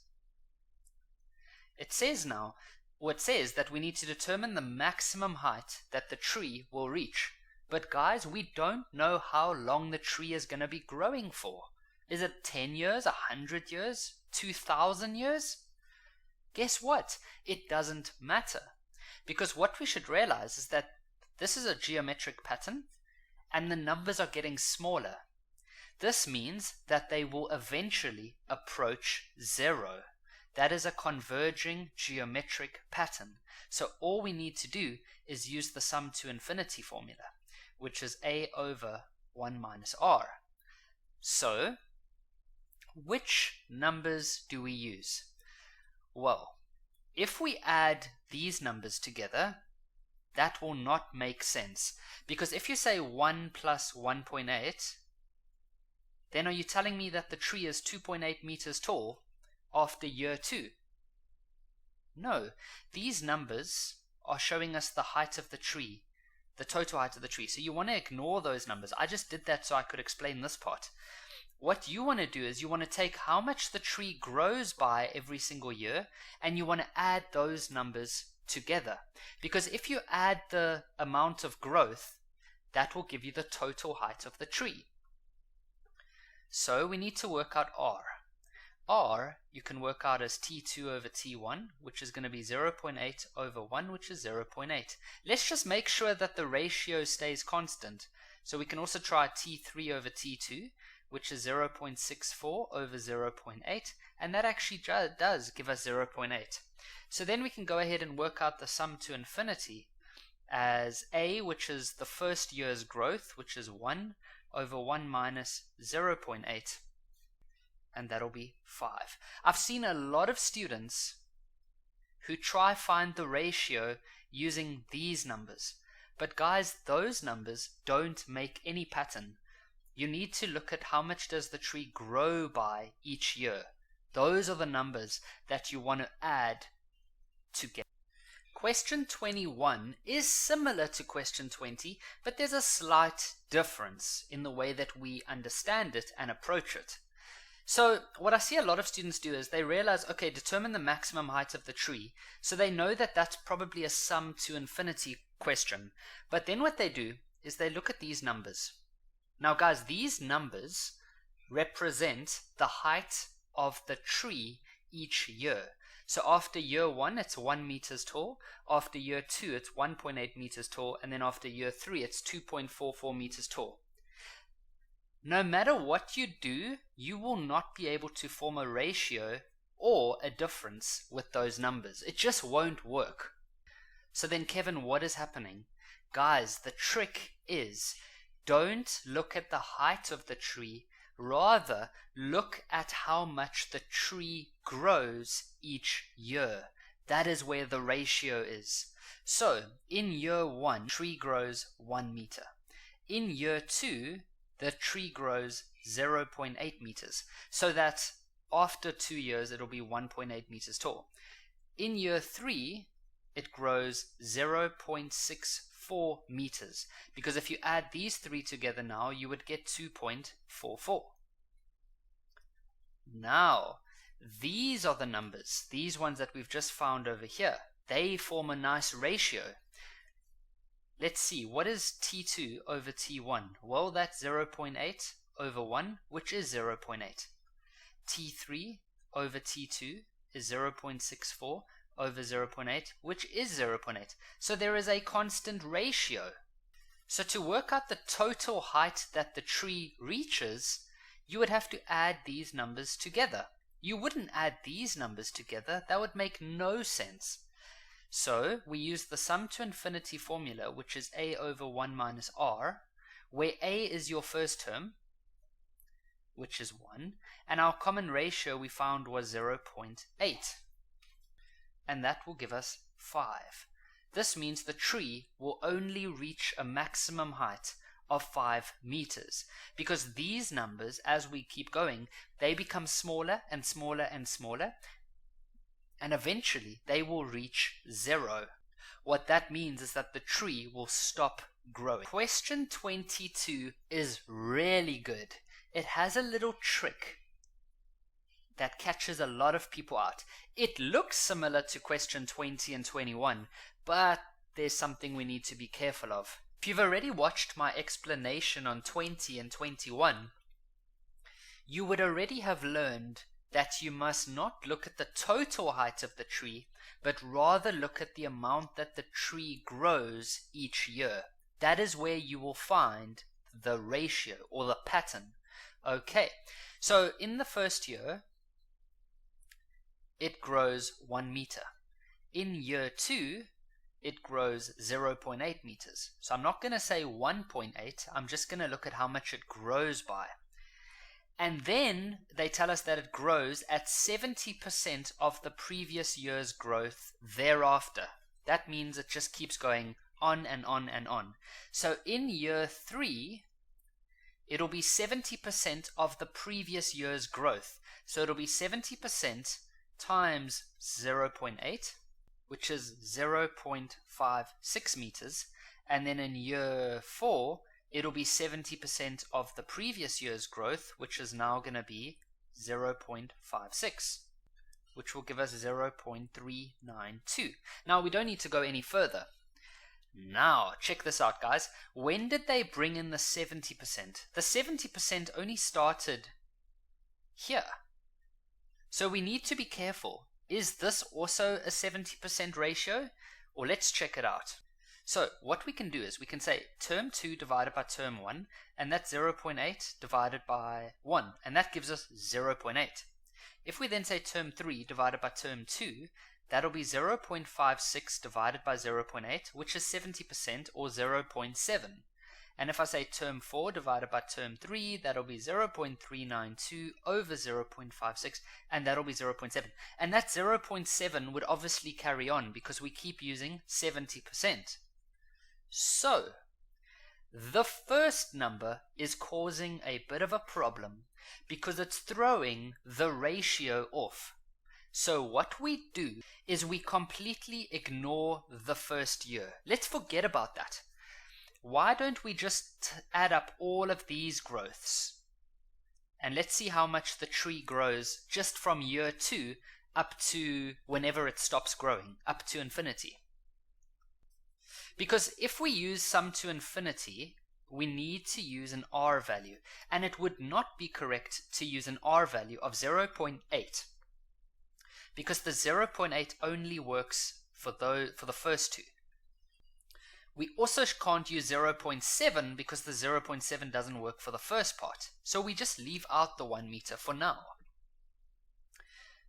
It says that we need to determine the maximum height that the tree will reach. But guys, we don't know how long the tree is going to be growing for. Is it 10 years, 100 years, 2,000 years? Guess what? It doesn't matter. Because what we should realize is that this is a geometric pattern and the numbers are getting smaller. This means that they will eventually approach 0. That is a converging geometric pattern. So all we need to do is use the sum to infinity formula, which is a over 1 minus r. So, which numbers do we use? Well, if we add these numbers together, that will not make sense. Because if you say 1 plus 1.8, then are you telling me that the tree is 2.8 meters tall after year 2? No, these numbers are showing us the height of the tree, the total height of the tree. So you want to ignore those numbers. I just did that so I could explain this part. What you want to do is you want to take how much the tree grows by every single year, and you want to add those numbers together. Because if you add the amount of growth, that will give you the total height of the tree. So we need to work out r. R you can work out as t2 over t1, which is going to be 0.8 over 1, which is 0.8. Let's just make sure that the ratio stays constant. So we can also try t3 over t2, which is 0.64 over 0.8, and that actually does give us 0.8. So then we can go ahead and work out the sum to infinity as a, which is the first year's growth, which is 1 over 1 minus 0.8, and that'll be 5. I've seen a lot of students who try find the ratio using these numbers, but guys, those numbers don't make any pattern. You need to look at how much does the tree grow by each year. Those are the numbers that you want to add together. Question 21 is similar to question 20, but there's a slight difference in the way that we understand it and approach it. So what I see a lot of students do is they realize, okay, determine the maximum height of the tree. So they know that that's probably a sum to infinity question. But then what they do is they look at these numbers. Now guys, these numbers represent the height of the tree each year. So after year 1, it's 1 meters tall. After year 2, it's 1.8 meters tall. And then after year 3, it's 2.44 meters tall. No matter what you do, you will not be able to form a ratio or a difference with those numbers. It just won't work. So then, Kevin, what is happening? Guys, the trick is don't look at the height of the tree. Rather, look at how much the tree grows each year. That is where the ratio is. So, in year 1, tree grows 1 meter. In year 2, the tree grows 0.8 meters. So that after 2 years, it'll be 1.8 meters tall. In year 3, it grows 0.64 meters. Because if you add these three together now, you would get 2.44. Now, these are the numbers, these ones that we've just found over here. They form a nice ratio. Let's see, what is T2 over T1? Well, that's 0.8 over 1, which is 0.8. T3 over T2 is 0.64 over 0.8, which is 0.8. So there is a constant ratio. So to work out the total height that the tree reaches, you would have to add these numbers together. You wouldn't add these numbers together. That would make no sense. So we use the sum to infinity formula, which is a over 1 minus r, where a is your first term, which is 1, and our common ratio we found was 0.8. And that will give us 5. This means the tree will only reach a maximum height of 5 meters, because these numbers, as we keep going, they become smaller and smaller and smaller, and eventually they will reach 0. what that means is that the tree will stop growing. Question 22 is really good. It has a little trick that catches a lot of people out. It looks similar to question 20 and 21, but there's something we need to be careful of. If you've already watched my explanation on 20 and 21, you would already have learned that you must not look at the total height of the tree, but rather look at the amount that the tree grows each year. That is where you will find the ratio or the pattern. Okay, so in the first year, it grows 1 meter. In year 2, it grows 0.8 meters. So I'm not going to say 1.8, I'm just going to look at how much it grows by. And then they tell us that it grows at 70% of the previous year's growth thereafter. That means it just keeps going on and on and on. So in year 3, it'll be 70% of the previous year's growth. So it'll be 70% times 0.8, which is 0.56 meters. And then in year 4, it'll be 70% of the previous year's growth, which is now going to be 0.56, which will give us 0.392. Now, we don't need to go any further. Now, check this out, guys. When did they bring in the 70%? The 70% only started here. So we need to be careful. Is this also a 70% ratio? Or let's check it out. So what we can do is we can say term 2 divided by term 1, and that's 0.8 divided by 1, and that gives us 0.8. If we then say term 3 divided by term 2, that'll be 0.56 divided by 0.8, which is 70%, or 0.7. And if I say term 4 divided by term 3, that'll be 0.392 over 0.56, and that'll be 0.7. And that 0.7 would obviously carry on because we keep using 70%. So, the first number is causing a bit of a problem because it's throwing the ratio off. So what we do is we completely ignore the first year. Let's forget about that. Why don't we just add up all of these growths? And let's see how much the tree grows just from year 2 up to whenever it stops growing, up to infinity. Because if we use sum to infinity, we need to use an r value, and it would not be correct to use an r value of 0.8, because the 0.8 only works for the first two. We also can't use 0.7 because the 0.7 doesn't work for the first part, so we just leave out the 1 meter for now.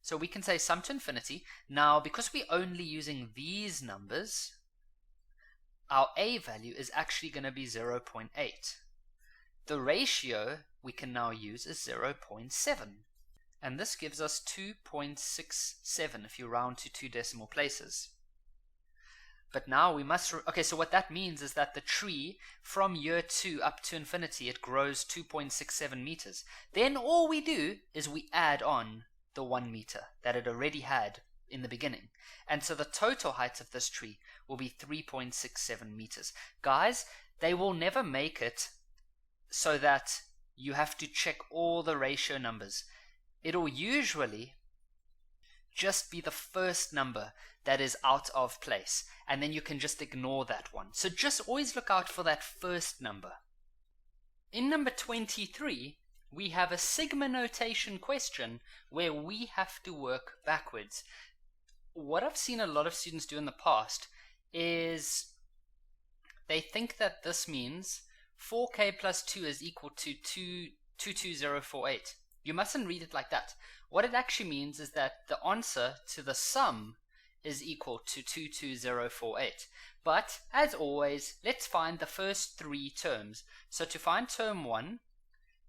So we can say sum to infinity. Now, because we're only using these numbers, our a value is actually going to be 0.8. The ratio we can now use is 0.7. And this gives us 2.67 if you round to 2 decimal places. But now we must... Okay, so what that means is that the tree, from year 2 up to infinity, it grows 2.67 meters. Then all we do is we add on the 1 meter that it already had in the beginning. And so the total height of this tree will be 3.67 meters. Guys, they will never make it so that you have to check all the ratio numbers. It'll usually just be the first number that is out of place, and then you can just ignore that one. So just always look out for that first number. In number 23, we have a sigma notation question where we have to work backwards. What I've seen a lot of students do in the past is they think that this means 4k plus 2 is equal to 22048. You mustn't read it like that. What it actually means is that the answer to the sum is equal to 22048. But, as always, let's find the first 3 terms. So to find term 1,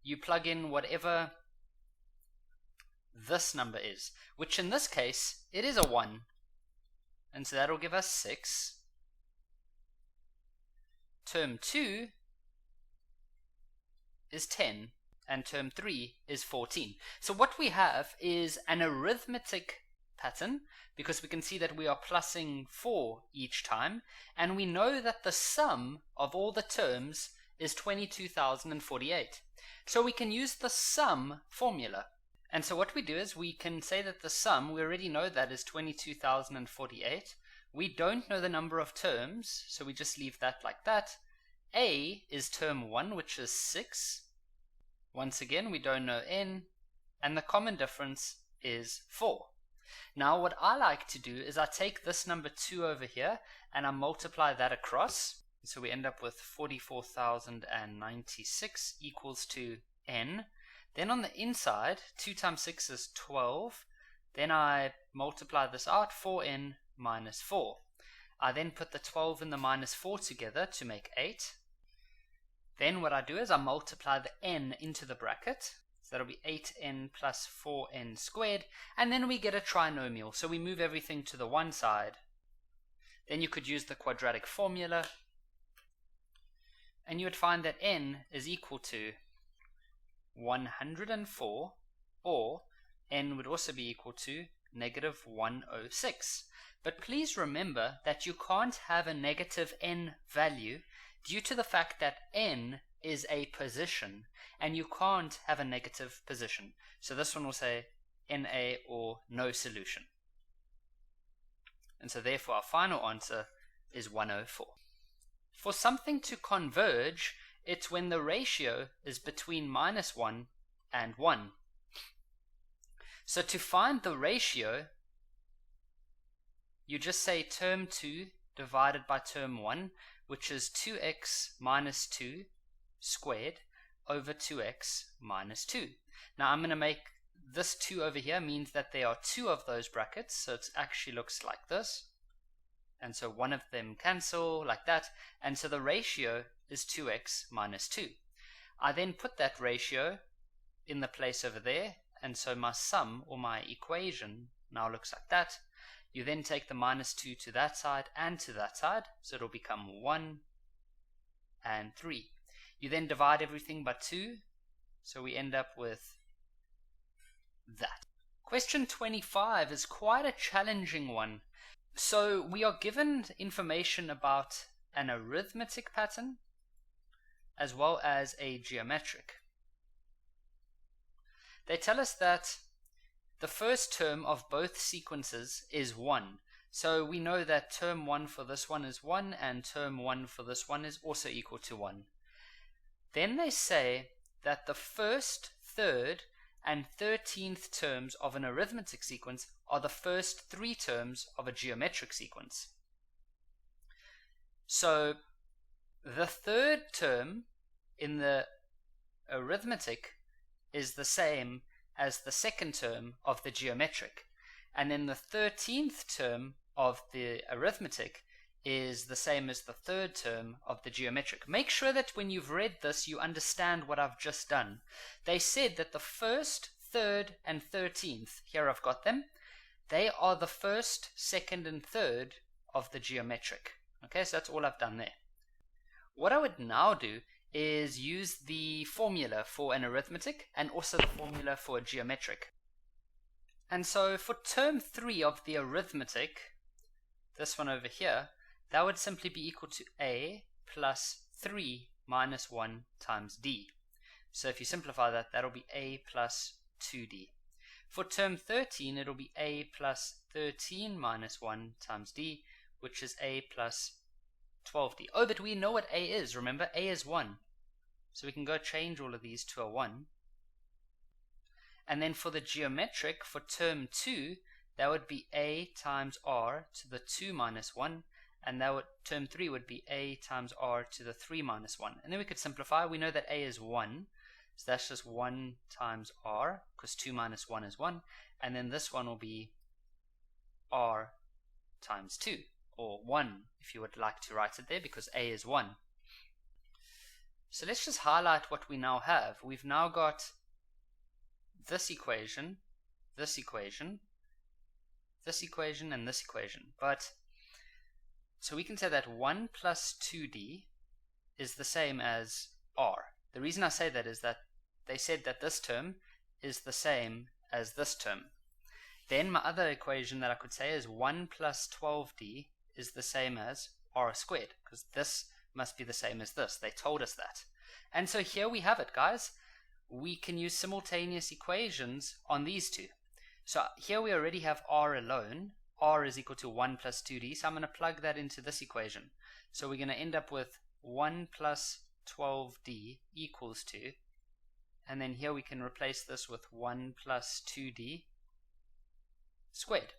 you plug in whatever this number is, which in this case, it is a 1. And so that'll give us 6. Term 2 is 10. And term 3 is 14. So what we have is an arithmetic pattern because we can see that we are plussing 4 each time, and we know that the sum of all the terms is 22,048. So we can use the sum formula. And so what we do is we can say that the sum, we already know that is 22,048. We don't know the number of terms, so we just leave that like that. A is term 1, which is 6. Once again, we don't know n, and the common difference is 4. Now what I like to do is I take this number 2 over here and I multiply that across. So we end up with 44,096 equals to n. Then on the inside, 2 times 6 is 12. Then I multiply this out, 4n minus 4. I then put the 12 and the minus 4 together to make 8. Then what I do is I multiply the n into the bracket. So that'll be 8n plus 4n squared. And then we get a trinomial. So we move everything to the one side. Then you could use the quadratic formula. And you would find that n is equal to 104, or n would also be equal to negative 106. But please remember that you can't have a negative n value due to the fact that n is a position, and you can't have a negative position. So this one will say NA or no solution. And so therefore our final answer is 104. For something to converge, it's when the ratio is between -1 and 1. So to find the ratio, you just say term 2 divided by term 1, which is 2x minus 2 squared over 2x minus 2. Now I'm going to make this 2 over here means that there are 2 of those brackets, so it actually looks like this. And so one of them cancel like that, and so the ratio is 2x minus 2. I then put that ratio in the place over there, and so my sum or my equation now looks like that. You then take the minus 2 to that side and to that side, so it'll become 1 and 3. You then divide everything by 2, so we end up with that. Question 25 is quite a challenging one. So we are given information about an arithmetic pattern as well as a geometric. They tell us that the first term of both sequences is 1. So we know that term 1 for this one is 1 and term 1 for this one is also equal to 1. Then they say that the first, third, and 13th terms of an arithmetic sequence are the first 3 terms of a geometric sequence. So the third term in the arithmetic is the same as the second term of the geometric, and then the 13th term of the arithmetic is the same as the third term of the geometric. Make sure that when you've read this you understand what I've just done. They said that the first, third, and 13th, here I've got them, they are the first, second, and third of the geometric. Okay, so that's all I've done there. What I would now do is use the formula for an arithmetic and also the formula for a geometric. And so for term 3 of the arithmetic, this one over here, that would simply be equal to a plus 3 minus 1 times d. So if you simplify that, that'll be a plus 2d. For term 13, it'll be a plus 13 minus 1 times d, which is a plus 12d. Oh, but we know what a is. Remember, a is 1. So we can go change all of these to a 1. And then for the geometric, for term 2, that would be a times r to the 2 minus 1. And that would, term 3 would be a times r to the 3 minus 1. And then we could simplify. We know that a is 1. So that's just 1 times r, because 2 minus 1 is 1. And then this one will be r times 2, or 1 if you would like to write it there, because a is 1. So let's just highlight what we now have. We've now got this equation, this equation, this equation, and this equation. But so we can say that 1 plus 2d is the same as r. The reason I say that is that they said that this term is the same as this term. Then my other equation that I could say is 1 plus 12d is the same as r squared, because this must be the same as this. They told us that. And so here we have it, guys. We can use simultaneous equations on these two. So here we already have r alone. R is equal to 1 plus 2d, so I'm going to plug that into this equation. So we're going to end up with 1 plus 12d equals 2, and then here we can replace this with 1 plus 2d squared.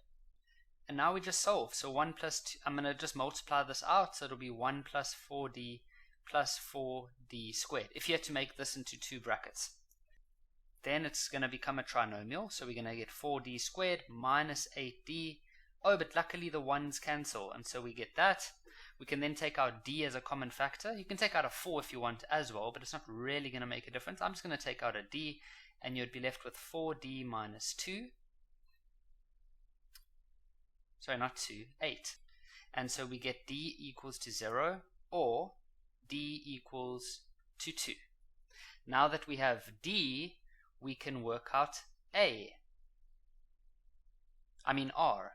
And now we just solve. So 1 plus 2, I'm going to just multiply this out, so it'll be 1 plus 4d plus 4d squared, if you had to make this into two brackets. Then it's going to become a trinomial, so we're going to get 4d squared minus 8d. Oh, but luckily the 1's cancel, and so we get that. We can then take out d as a common factor. You can take out a 4 if you want as well, but it's not really going to make a difference. I'm just going to take out a d, and you'd be left with 4d minus 2. Sorry, not 2, 8. And so we get d equals to 0, or d equals to 2. Now that we have d, we can work out r,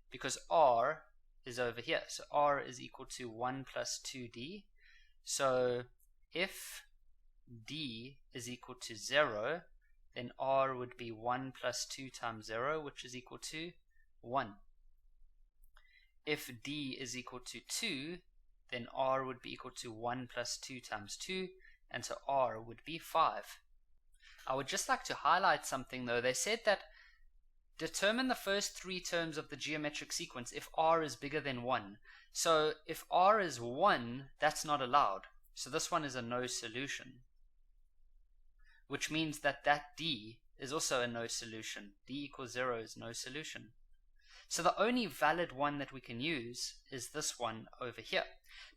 because r is over here. So r is equal to 1 plus 2d. So if d is equal to 0, then r would be 1 plus 2 times 0, which is equal to 1. If d is equal to 2, then r would be equal to 1 plus 2 times 2, and so r would be 5. I would just like to highlight something though. They said that determine the first three terms of the geometric sequence if r is bigger than 1. So if r is 1, that's not allowed. So this one is a no solution, which means that d is also a no solution. D equals 0 is no solution. So the only valid one that we can use is this one over here.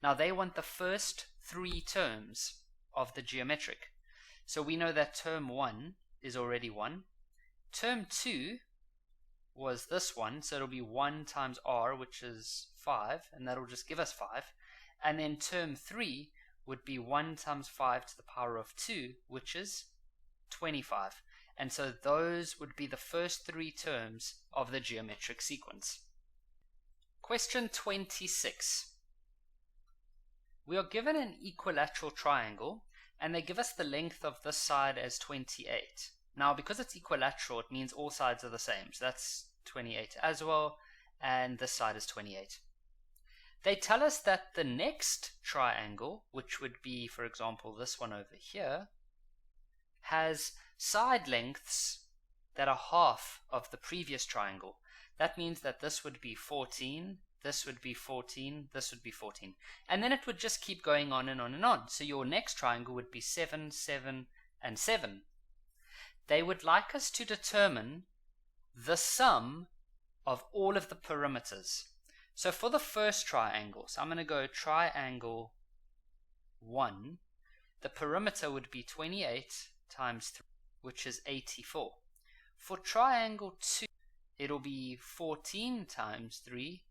Now they want the first three terms of the geometric. So we know that term 1 is already 1. Term 2 was this one, so it'll be 1 times r, which is 5, and that'll just give us 5. And then term 3 would be 1 times 5 to the power of 2, which is 25. And so those would be the first three terms of the geometric sequence. Question 26. We are given an equilateral triangle, and they give us the length of this side as 28. Now, because it's equilateral, it means all sides are the same. So that's 28 as well, and this side is 28. They tell us that the next triangle, which would be, for example, this one over here, has side lengths that are half of the previous triangle. That means that this would be 14, this would be 14, this would be 14. And then it would just keep going on and on and on. So your next triangle would be 7, 7, and 7. They would like us to determine the sum of all of the perimeters. So for the first triangle, so I'm going to go triangle 1, the perimeter would be 28 times 3, which is 84. For triangle 2, it'll be 14 times 3,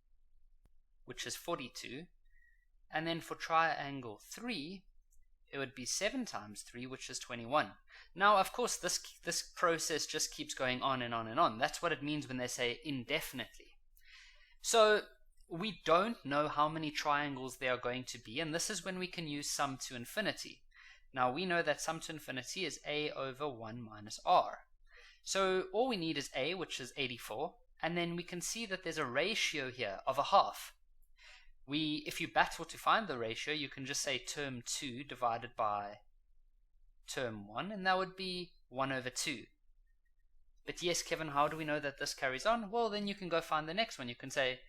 which is 42. And then for triangle 3, it would be 7 times 3, which is 21. Now, of course, this process just keeps going on and on and on. That's what it means when they say indefinitely. So we don't know how many triangles there are going to be, and this is when we can use sum to infinity. Now, we know that sum to infinity is a over 1 minus r. So all we need is a, which is 84, and then we can see that there's a ratio here of a half. If you battle to find the ratio, you can just say term 2 divided by term 1, and that would be 1 over 2. But yes, Kevin, how do we know that this carries on? Well, then you can go find the next one. You can say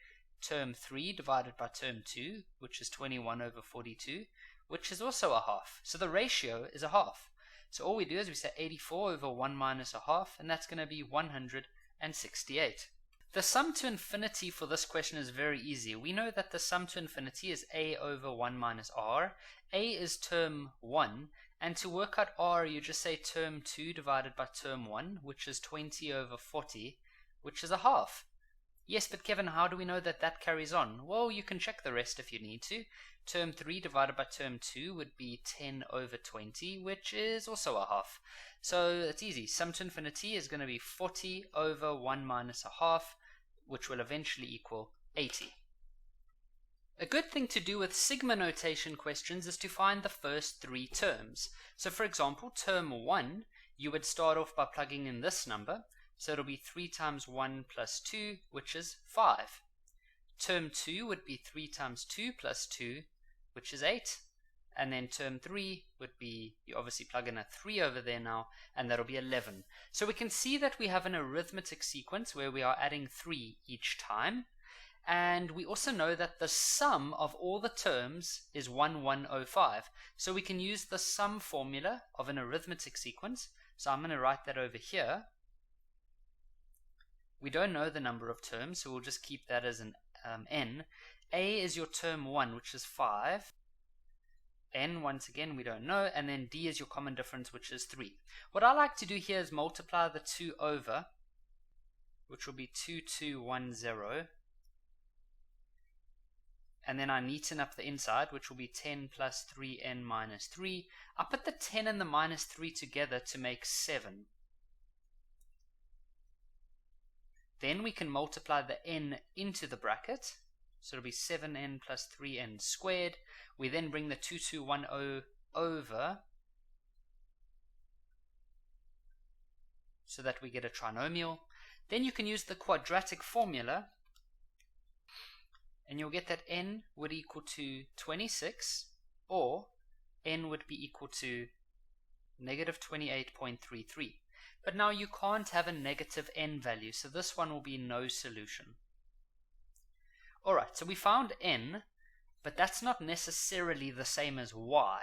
term 3 divided by term 2, which is 21 over 42, which is also a half. So the ratio is a half. So all we do is we say 84 over 1 minus a half, and that's going to be 168. The sum to infinity for this question is very easy. We know that the sum to infinity is a over 1 minus r. A is term 1, and to work out r, you just say term 2 divided by term 1, which is 20 over 40, which is a half. Yes, but Kevin, how do we know that that carries on? Well, you can check the rest if you need to. Term 3 divided by term 2 would be 10 over 20, which is also a half. So it's easy. Sum to infinity is going to be 40 over 1 minus a half, which will eventually equal 80. A good thing to do with sigma notation questions is to find the first three terms. So for example, term 1, you would start off by plugging in this number. So it'll be 3 times 1 plus 2, which is 5. Term 2 would be 3 times 2 plus 2, which is 8. And then term 3 would be, you obviously plug in a 3 over there now, and that'll be 11. So we can see that we have an arithmetic sequence where we are adding 3 each time. And we also know that the sum of all the terms is 1105. So we can use the sum formula of an arithmetic sequence. So I'm going to write that over here. We don't know the number of terms, so we'll just keep that as an n. A is your term 1, which is 5. N, once again, we don't know. And then D is your common difference, which is 3. What I like to do here is multiply the 2 over, which will be 2210. And then I neaten up the inside, which will be 10 plus 3n minus 3. I put the 10 and the minus 3 together to make 7. Then we can multiply the n into the bracket. So it'll be 7n plus 3n squared. We then bring the 2210 over so that we get a trinomial. Then you can use the quadratic formula, and you'll get that n would equal to 26, or n would be equal to negative 28.33. But now you can't have a negative n value, so this one will be no solution. Alright, so we found n, but that's not necessarily the same as y.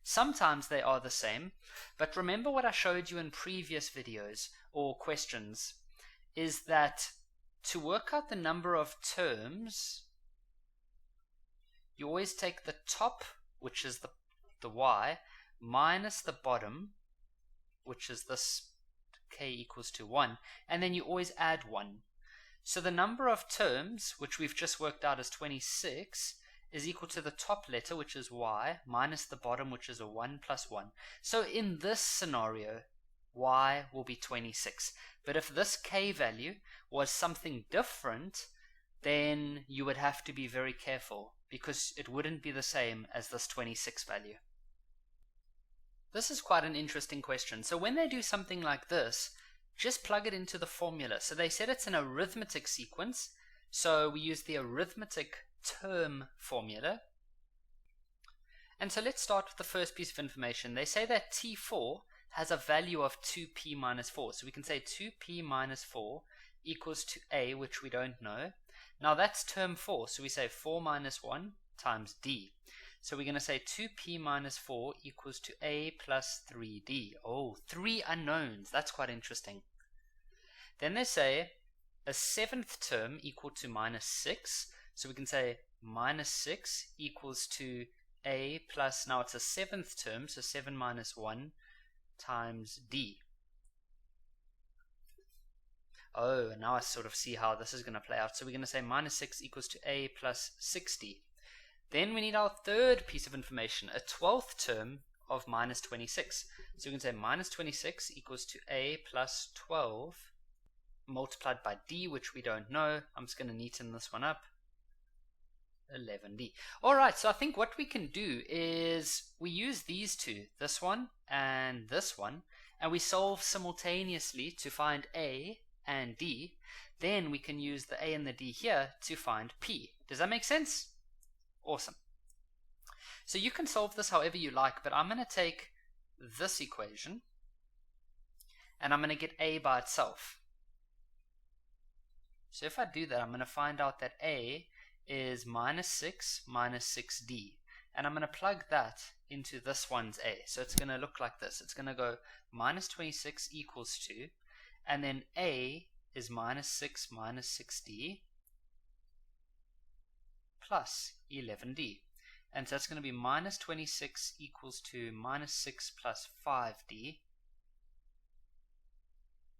Sometimes they are the same, but remember what I showed you in previous videos or questions, is that to work out the number of terms, you always take the top, which is the y, minus the bottom, which is this k equals to 1, and then you always add 1. So the number of terms, which we've just worked out as 26, is equal to the top letter, which is y, minus the bottom, which is a 1 plus 1. So in this scenario, y will be 26. But if this k value was something different, then you would have to be very careful, because it wouldn't be the same as this 26 value. This is quite an interesting question. So when they do something like this, just plug it into the formula. So they said it's an arithmetic sequence, so we use the arithmetic term formula. And so let's start with the first piece of information. They say that T4 has a value of 2p minus 4. So we can say 2p minus 4 equals to a, which we don't know. Now that's term 4, so we say 4 minus 1 times d. So we're going to say 2p minus 4 equals to a plus 3d. Oh, 3 unknowns. That's quite interesting. Then they say a seventh term equal to minus 6. So we can say minus 6 equals to a plus, now it's a seventh term, so 7 minus 1 times d. Oh, now I sort of see how this is going to play out. So we're going to say minus 6 equals to a plus 60. Then we need our third piece of information, a 12th term of minus 26. So we can say minus 26 equals to a plus 12 multiplied by d, which we don't know. I'm just going to neaten this one up. 11d. Alright, so I think what we can do is we use these two, this one, and we solve simultaneously to find a and d. Then we can use the a and the d here to find p. Does that make sense? Awesome. So you can solve this however you like, but I'm going to take this equation and I'm going to get a by itself. So if I do that, I'm going to find out that a is minus 6 minus 6d, and I'm going to plug that into this one's a. So it's going to look like this. It's going to go minus 26 equals to, and then a is minus 6 minus 6d plus 11d. And so it's going to be minus 26 equals to minus 6 plus 5d.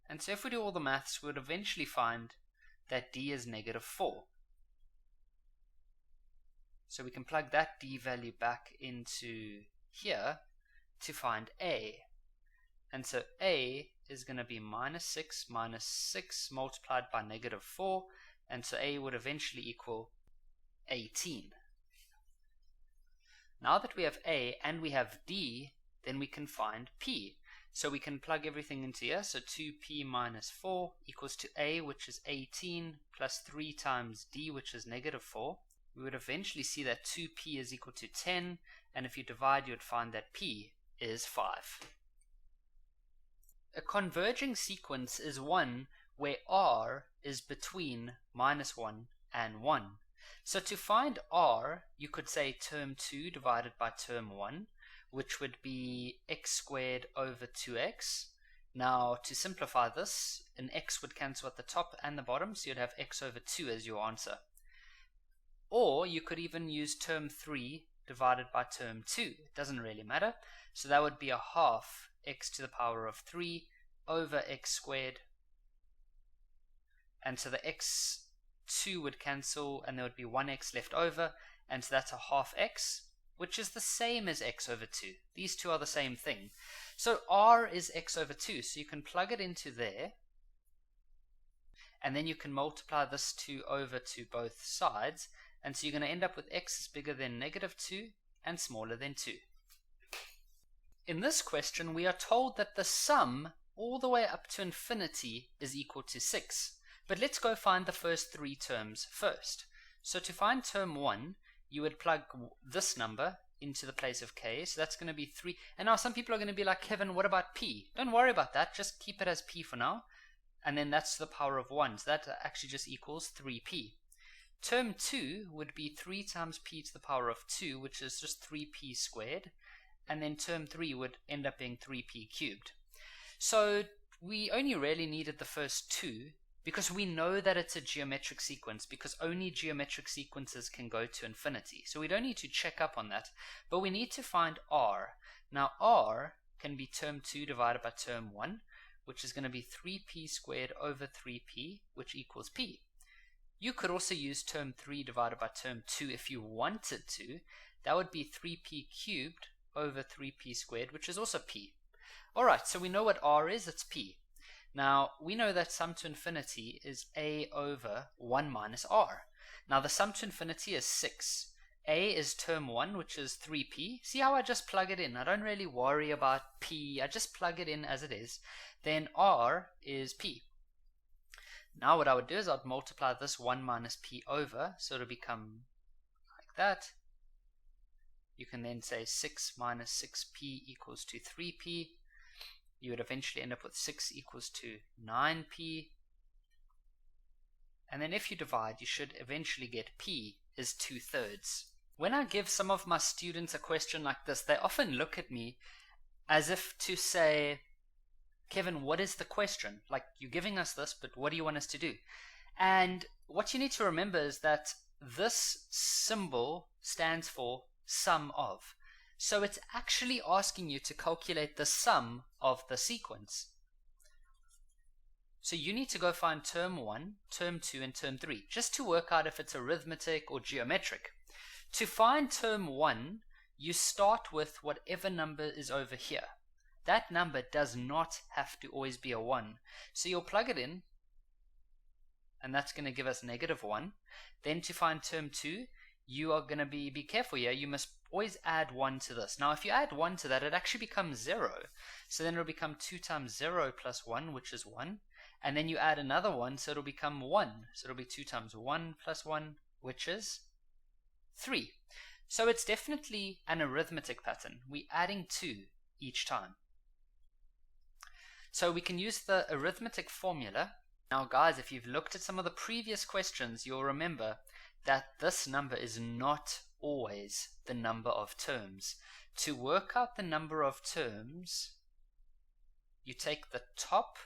And so if we do all the maths, we would eventually find that d is negative 4. So we can plug that d value back into here to find a. And so a is going to be minus 6 multiplied by negative 4, and so a would eventually equal 18. Now that we have a and we have d, then we can find p. So we can plug everything into here. So 2p minus 4 equals to a, which is 18, plus 3 times d, which is negative 4. We would eventually see that 2p is equal to 10, and if you divide, you would find that p is 5. A converging sequence is one where r is between minus 1 and 1. So to find r, you could say term 2 divided by term 1, which would be x squared over 2x. Now, to simplify this, an x would cancel at the top and the bottom, so you'd have x over 2 as your answer. Or you could even use term 3 divided by term 2. It doesn't really matter. So that would be a half x to the power of 3 over x squared. And so the x2 would cancel, and there would be 1x left over, and so that's a half x, which is the same as x over 2. These two are the same thing. So r is x over 2, so you can plug it into there, and then you can multiply this 2 over to both sides, and so you're going to end up with x is bigger than negative 2 and smaller than 2. In this question, we are told that the sum all the way up to infinity is equal to 6. But let's go find the first 3 terms first. So to find term 1, you would plug this number into the place of k, so that's going to be 3. And now some people are going to be like, Kevin, what about p? Don't worry about that, just keep it as p for now. And then that's to the power of 1, so that actually just equals 3p. Term 2 would be 3 times p to the power of 2, which is just 3p squared. And then term 3 would end up being 3p cubed. So we only really needed the first 2, because we know that it's a geometric sequence, because only geometric sequences can go to infinity. So we don't need to check up on that, but we need to find r. Now r can be term 2 divided by term 1, which is going to be 3p squared over 3p, which equals p. You could also use term 3 divided by term 2 if you wanted to. That would be 3p cubed over 3p squared, which is also p. Alright, so we know what r is, it's p. Now, we know that sum to infinity is a over 1 minus r. Now, the sum to infinity is 6. A is term 1, which is 3p. See how I just plug it in? I don't really worry about p. I just plug it in as it is. Then r is p. Now, what I would do is I'd multiply this 1 minus p over, so it'll become like that. You can then say 6 minus 6p equals to 3p. You would eventually end up with 6 equals to 9p. And then if you divide, you should eventually get p is 2/3. When I give some of my students a question like this, they often look at me as if to say, Kevin, what is the question? Like, you're giving us this, but what do you want us to do? And what you need to remember is that this symbol stands for sum of. So it's actually asking you to calculate the sum of the sequence. So you need to go find term 1, term 2, and term 3, just to work out if it's arithmetic or geometric. To find term 1, you start with whatever number is over here. That number does not have to always be a 1. So you'll plug it in, and that's going to give us negative 1. Then to find term 2, you are going to be careful here. You must always add 1 to this. Now, if you add 1 to that, it actually becomes 0. So then it'll become 2 times 0 plus 1, which is 1. And then you add another 1, so it'll become 1. So it'll be 2 times 1 plus 1, which is 3. So it's definitely an arithmetic pattern. We're adding 2 each time. So we can use the arithmetic formula. Now, guys, if you've looked at some of the previous questions, you'll remember that this number is not always the number of terms. To work out the number of terms, you take the top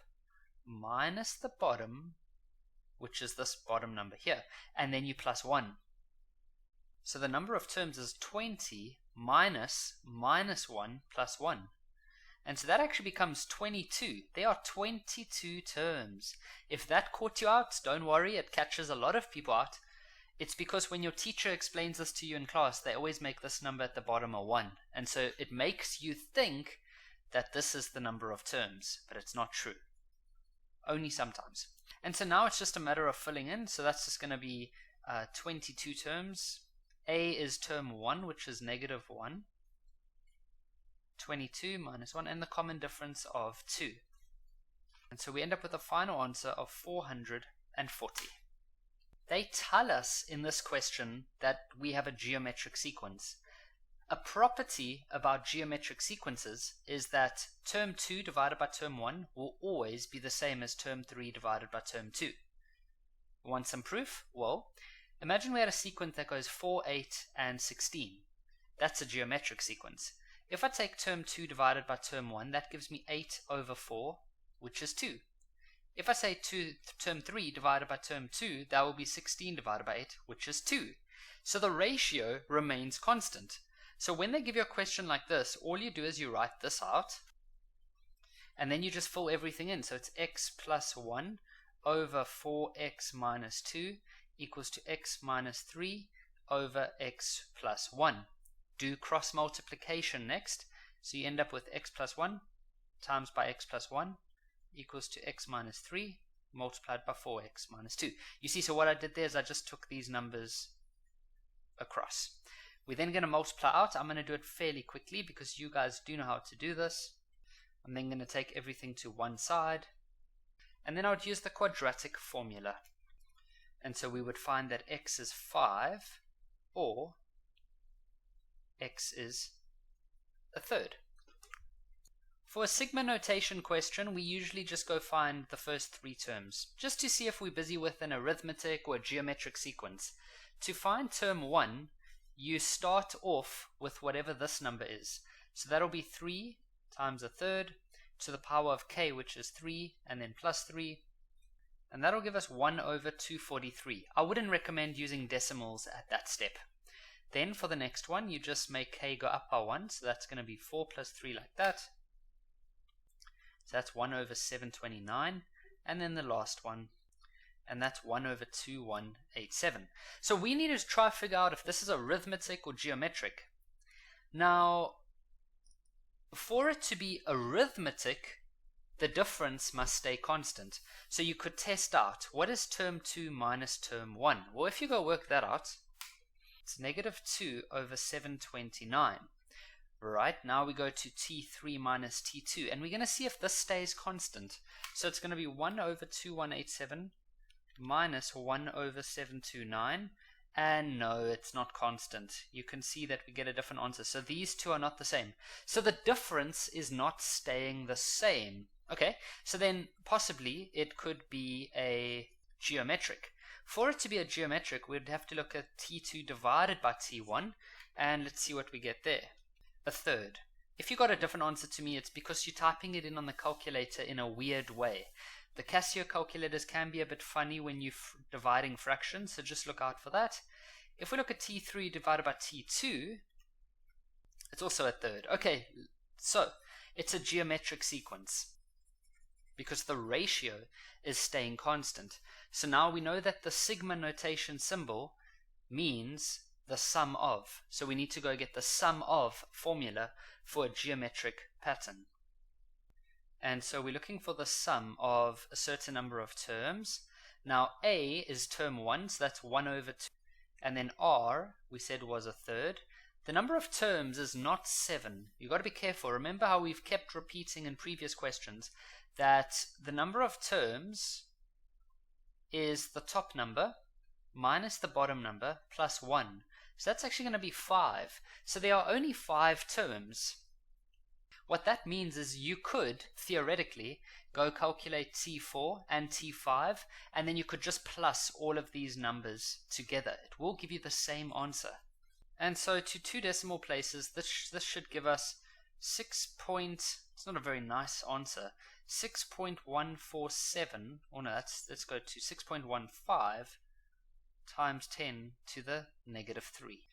minus the bottom, which is this bottom number here, and then you plus 1. So the number of terms is 20 minus 1 plus 1. And so that actually becomes 22. There are 22 terms. If that caught you out, don't worry, it catches a lot of people out. It's because when your teacher explains this to you in class, they always make this number at the bottom a 1. And so it makes you think that this is the number of terms, but it's not true. Only sometimes. And so now it's just a matter of filling in. So that's just going to be 22 terms. A is term 1, which is -1. 22 minus 1, and the common difference of 2. And so we end up with a final answer of 440. They tell us in this question that we have a geometric sequence. A property about geometric sequences is that term 2 divided by term 1 will always be the same as term 3 divided by term 2. Want some proof? Well, imagine we had a sequence that goes 4, 8, and 16. That's a geometric sequence. If I take term 2 divided by term 1, that gives me 8 over 4, which is 2. If I say term 3 divided by term 2, that will be 16 divided by 8, which is 2. So the ratio remains constant. So when they give you a question like this, all you do is you write this out, and then you just fill everything in. So it's x plus 1 over 4x minus 2 equals to x minus 3 over x plus 1. Do cross multiplication next. So you end up with x plus 1 times by x plus 1 equals to x minus 3 multiplied by 4x minus 2. You see, so what I did there is I just took these numbers across. We're then going to multiply out. I'm going to do it fairly quickly because you guys do know how to do this. I'm then going to take everything to one side, and then I would use the quadratic formula. And so we would find that x is 5 or x is a third. For a sigma notation question, we usually just go find the first 3 terms, just to see if we're busy with an arithmetic or a geometric sequence. To find term 1, you start off with whatever this number is. So that'll be 3 times a third to the power of k, which is 3, and then plus 3. And that'll give us 1 over 243. I wouldn't recommend using decimals at that step. Then for the next one, you just make k go up by 1. So that's going to be 4 plus 3 like that. So that's 1 over 729. And then the last one, and that's 1 over 2187. So we need to try to figure out if this is arithmetic or geometric. Now, for it to be arithmetic, the difference must stay constant. So you could test out, what is term 2 minus term 1? Well, if you go work that out, it's -2 over 729. Right, now we go to t3 minus t2, and we're going to see if this stays constant. So it's going to be 1 over 2187 minus 1 over 729, and no, it's not constant. You can see that we get a different answer. So these two are not the same. So the difference is not staying the same. Okay, so then possibly it could be a geometric. For it to be a geometric, we'd have to look at t2 divided by t1, and let's see what we get there. A third. If you got a different answer to me, it's because you're typing it in on the calculator in a weird way. The Casio calculators can be a bit funny when you're dividing fractions, so just look out for that. If we look at t3 divided by t2, it's also a third. Okay, so it's a geometric sequence because the ratio is staying constant. So now we know that the sigma notation symbol means the sum of. So we need to go get the sum of formula for a geometric pattern. And so we're looking for the sum of a certain number of terms. Now a is term 1, so that's 1 over 2. And then r, we said was a third. The number of terms is not 7. You've got to be careful. Remember how we've kept repeating in previous questions that the number of terms is the top number minus the bottom number plus 1. So that's actually going to be 5. So there are only 5 terms. What that means is you could, theoretically, go calculate T4 and T5, and then you could just plus all of these numbers together. It will give you the same answer. And so to 2 decimal places, this should give us 6. It's not a very nice answer. 6.147, or no, let's go to 6.15 times 10 to the -3.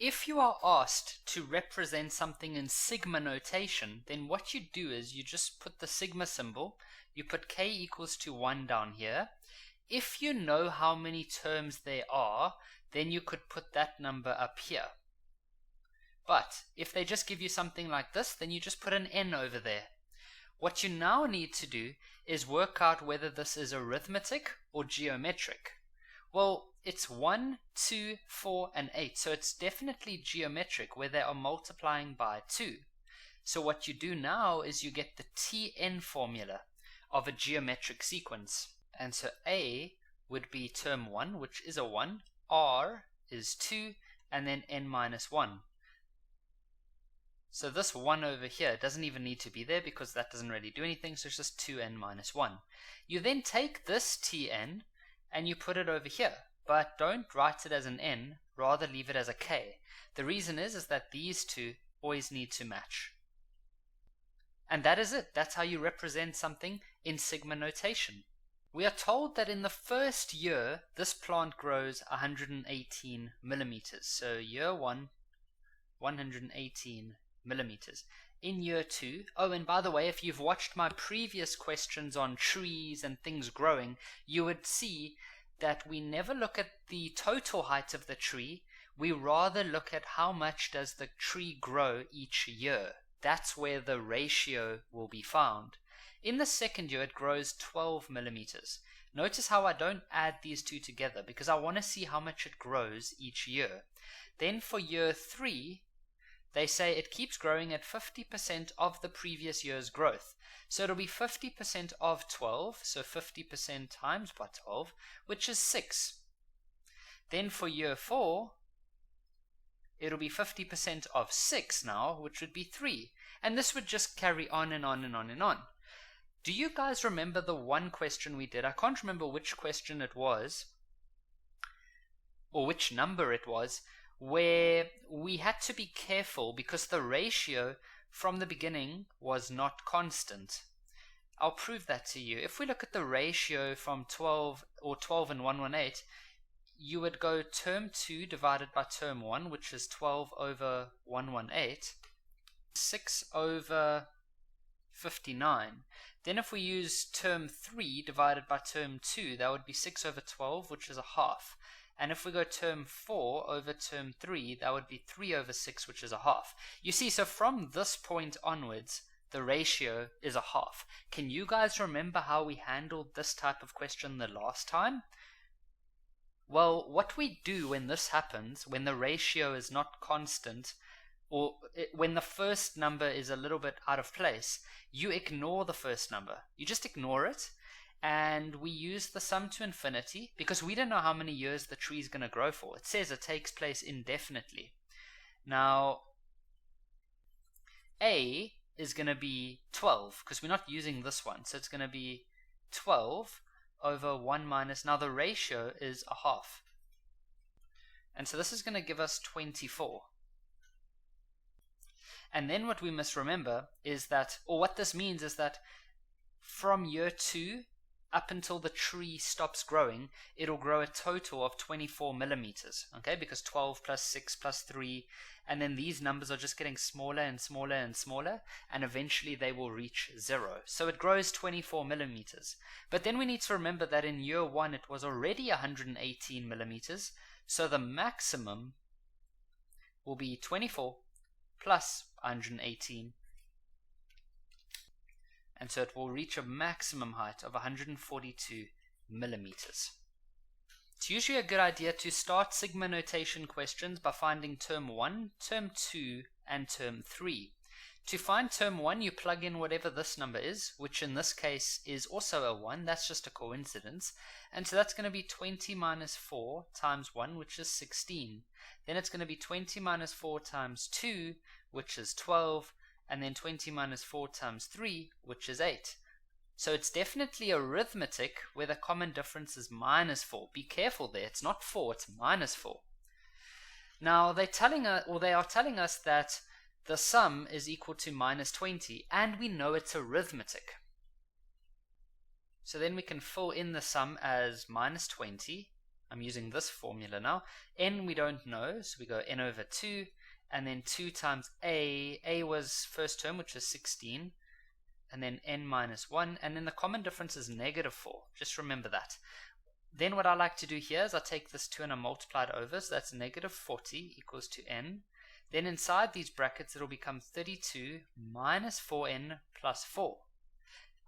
If you are asked to represent something in sigma notation, then what you do is you just put the sigma symbol, you put k equals to 1 down here. If you know how many terms there are, then you could put that number up here. But if they just give you something like this, then you just put an n over there. What you now need to do is work out whether this is arithmetic or geometric. Well, it's 1, 2, 4, and 8, so it's definitely geometric where they are multiplying by 2. So what you do now is you get the Tn formula of a geometric sequence. And so A would be term 1, which is a 1, R is 2, and then n minus 1. So this 1 over here doesn't even need to be there because that doesn't really do anything, so it's just 2n minus 1. You then take this Tn and you put it over here, but don't write it as an n, rather leave it as a k. The reason is that these two always need to match. And that is it. That's how you represent something in sigma notation. We are told that in the first year, this plant grows 118 millimeters. So year 1, 118 millimeters. In year 2, oh, and by the way, if you've watched my previous questions on trees and things growing, you would see that we never look at the total height of the tree. We rather look at how much does the tree grow each year. That's where the ratio will be found. In the second year, it grows 12 millimeters. Notice how I don't add these two together because I want to see how much it grows each year. Then for year 3, they say it keeps growing at 50% of the previous year's growth. So it'll be 50% of 12, so 50% times by 12, which is 6. Then for year 4, it'll be 50% of 6 now, which would be 3. And this would just carry on and on and on and on. Do you guys remember the one question we did? I can't remember which question it was, or which number it was, where we had to be careful because the ratio from the beginning was not constant. I'll prove that to you. If we look at the ratio from 12 and 118, you would go term 2 divided by term 1, which is 12 over 118, 6 over 59. Then if we use term 3 divided by term 2, that would be 6 over 12, which is a half. And if we go term 4 over term 3, that would be 3 over 6, which is a half. You see, so from this point onwards, the ratio is a half. Can you guys remember how we handled this type of question the last time? Well, what we do when this happens, when the ratio is not constant, or when the first number is a little bit out of place, you ignore the first number. You just ignore it. And we use the sum to infinity because we don't know how many years the tree is going to grow for. It says it takes place indefinitely. Now, A is going to be 12 because we're not using this one. So it's going to be 12 over 1 minus. Now the ratio is a half. And so this is going to give us 24. And then what we must remember is that, or what this means is that from year 2, up until the tree stops growing, it'll grow a total of 24 millimeters, okay? Because 12 plus 6 plus 3, and then these numbers are just getting smaller and smaller and smaller, and eventually they will reach 0. So it grows 24 millimeters. But then we need to remember that in year 1 it was already 118 millimeters, so the maximum will be 24 plus 118. And so it will reach a maximum height of 142 millimeters. It's usually a good idea to start sigma notation questions by finding term 1, term 2, and term 3. To find term 1, you plug in whatever this number is, which in this case is also a 1. That's just a coincidence. And so that's going to be 20 minus 4 times 1, which is 16. Then it's going to be 20 minus 4 times 2, which is 12. And then 20 minus 4 times 3, which is 8. So it's definitely arithmetic where the common difference is minus 4. Be careful there. It's not 4, it's minus 4. Now they are telling us that the sum is equal to minus 20, and we know it's arithmetic. So then we can fill in the sum as minus 20 I'm using this formula now. N we don't know, so we go n over 2, and then 2 times a. A was first term, which is 16, and then n minus 1, and then the common difference is negative 4. Just remember that. Then what I like to do here is I take this 2 and I multiply it over, so that's negative 40 equals to n. Then inside these brackets it will become 32 minus 4n plus 4.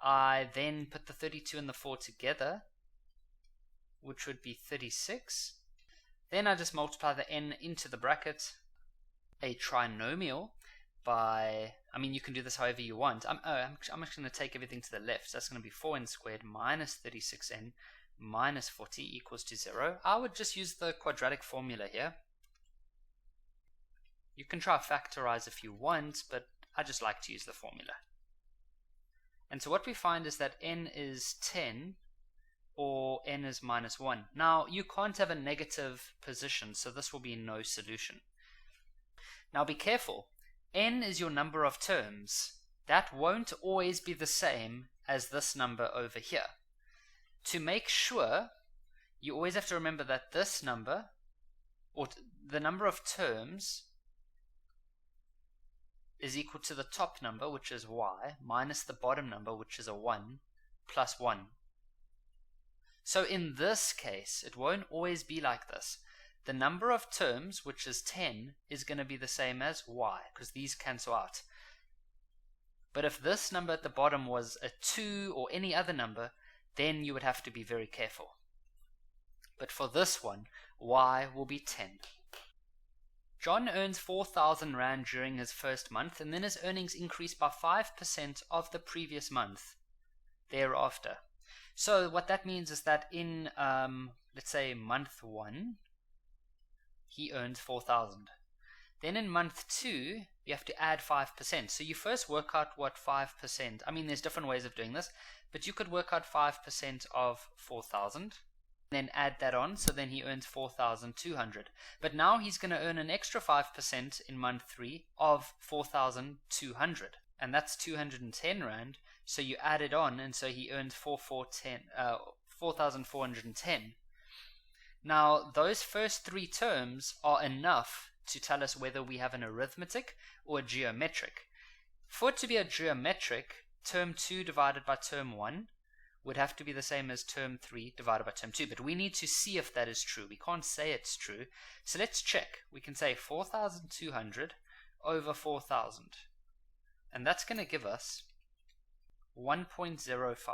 I then put the 32 and the 4 together, which would be 36. Then I just multiply the n into the bracket. A trinomial by, you can do this however you want. I'm just going to take everything to the left. So that's going to be 4n squared minus 36n minus 40 equals to 0. I would just use the quadratic formula here. You can try factorize if you want, but I just like to use the formula. And so what we find is that n is 10 or n is minus 1. Now you can't have a negative position, so this will be no solution. Now be careful. N is your number of terms. That won't always be the same as this number over here. To make sure, you always have to remember that this number, or the number of terms, is equal to the top number, which is y, minus the bottom number, which is a 1, plus 1. So in this case, it won't always be like this. The number of terms, which is 10, is going to be the same as y, because these cancel out. But if this number at the bottom was a 2 or any other number, then you would have to be very careful. But for this one, y will be 10. John earns 4,000 Rand during his first month, and then his earnings increase by 5% of the previous month thereafter. So what that means is that in, let's say, month 1, he earns 4,000. Then in month 2, you have to add 5%. So you first work out what 5%, there's different ways of doing this, but you could work out 5% of 4,000. Then add that on, so then he earns 4,200. But now he's going to earn an extra 5% in month 3 of 4,200, and that's 210 Rand. So you add it on, and so he earns 4,410. Now those first 3 terms are enough to tell us whether we have an arithmetic or a geometric. For it to be a geometric, term 2 divided by term 1 would have to be the same as term 3 divided by term 2, but we need to see if that is true. We can't say it's true, so let's check. We can say 4,200 over 4,000, and that's going to give us 1.05.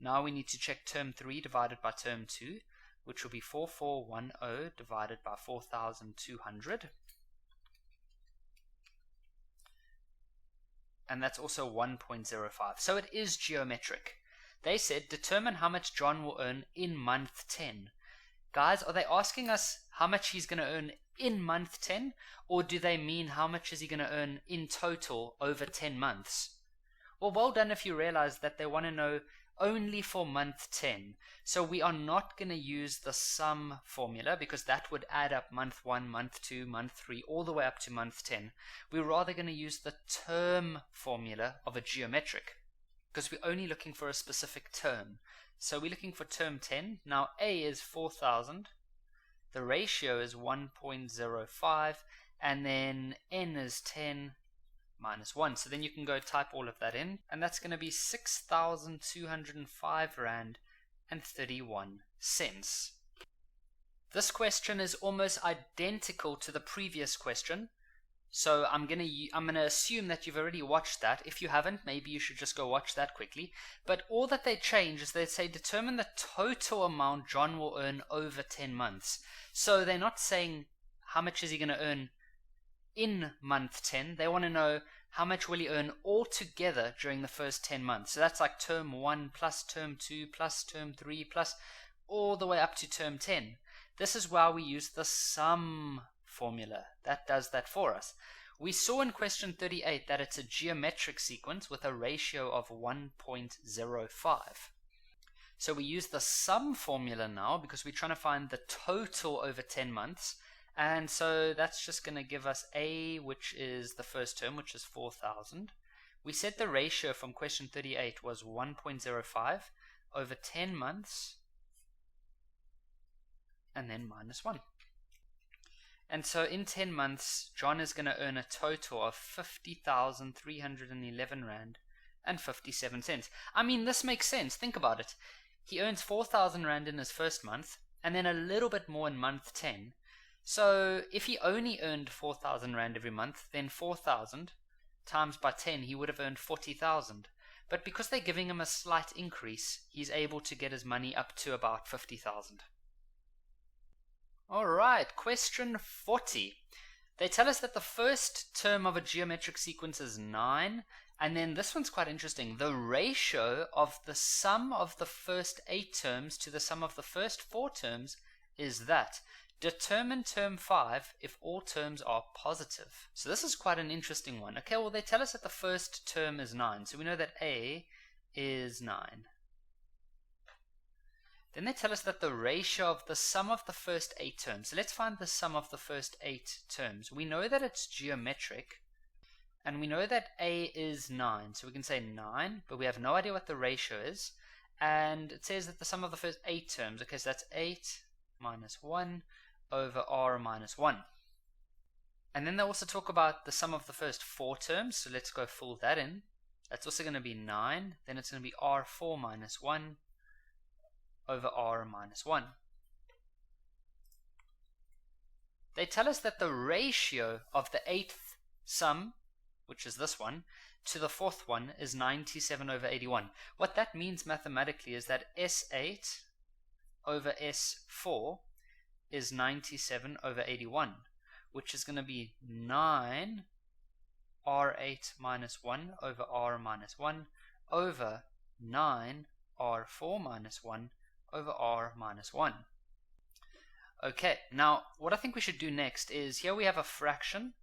Now we need to check term 3 divided by term 2, which will be 4410 divided by 4,200, and that's also 1.05. So it is geometric. They said, determine how much John will earn in month 10. Guys, are they asking us how much he's going to earn in month 10, or do they mean how much is he going to earn in total over 10 months? Well done if you realize that they want to know only for month 10. So we are not going to use the sum formula, because that would add up month 1, month 2, month 3, all the way up to month 10. We're rather going to use the term formula of a geometric, because we're only looking for a specific term. So we're looking for term 10. Now A is 4,000, the ratio is 1.05, and then N is 10 minus 1. So then you can go type all of that in, and that's going to be 6,205 Rand and 31 cents. This question is almost identical to the previous question, so I'm gonna assume that you've already watched that. If you haven't, maybe you should just go watch that quickly. But all that they change is they say determine the total amount John will earn over 10 months. So they're not saying how much is he going to earn in month 10. They want to know how much will he earn altogether during the first 10 months. So that's like term 1 plus term 2 plus term 3 plus all the way up to term 10. This is why we use the sum formula. That does that for us. We saw in question 38 that it's a geometric sequence with a ratio of 1.05. So we use the sum formula now because we're trying to find the total over 10 months. And so that's just going to give us A, which is the first term, which is 4,000. We said the ratio from question 38 was 1.05 over 10 months. and then minus 1. And so in 10 months, John is going to earn a total of 50,311 Rand and 57 cents. I mean, this makes sense. Think about it. He earns 4,000 Rand in his first month, and then a little bit more in month 10. So if he only earned 4,000 Rand every month, then 4,000 times by 10, he would have earned 40,000. But because they're giving him a slight increase, he's able to get his money up to about 50,000. Alright, question 40. They tell us that the first term of a geometric sequence is 9, and then this one's quite interesting. The ratio of the sum of the first 8 terms to the sum of the first 4 terms is that. Determine term 5 if all terms are positive. So this is quite an interesting one. Okay, well they tell us that the first term is 9, so we know that A is 9. Then they tell us that the ratio of the sum of the first 8 terms. So let's find the sum of the first 8 terms. We know that it's geometric, and we know that A is 9. So we can say 9, but we have no idea what the ratio is. And it says that the sum of the first 8 terms, okay, so that's 8 minus 1 over R minus 1. And then they also talk about the sum of the first 4 terms. So let's go fill that in. That's also going to be 9. Then it's going to be R4 minus 1 over R minus 1. They tell us that the ratio of the 8th sum, which is this one, to the 4th one is 97 over 81. What that means mathematically is that S8 over S4 is 97 over 81, which is going to be 9 R8 minus 1 over R minus 1 over 9 R4 minus 1 over R minus 1. Okay, now what I think we should do next is, here we have a fraction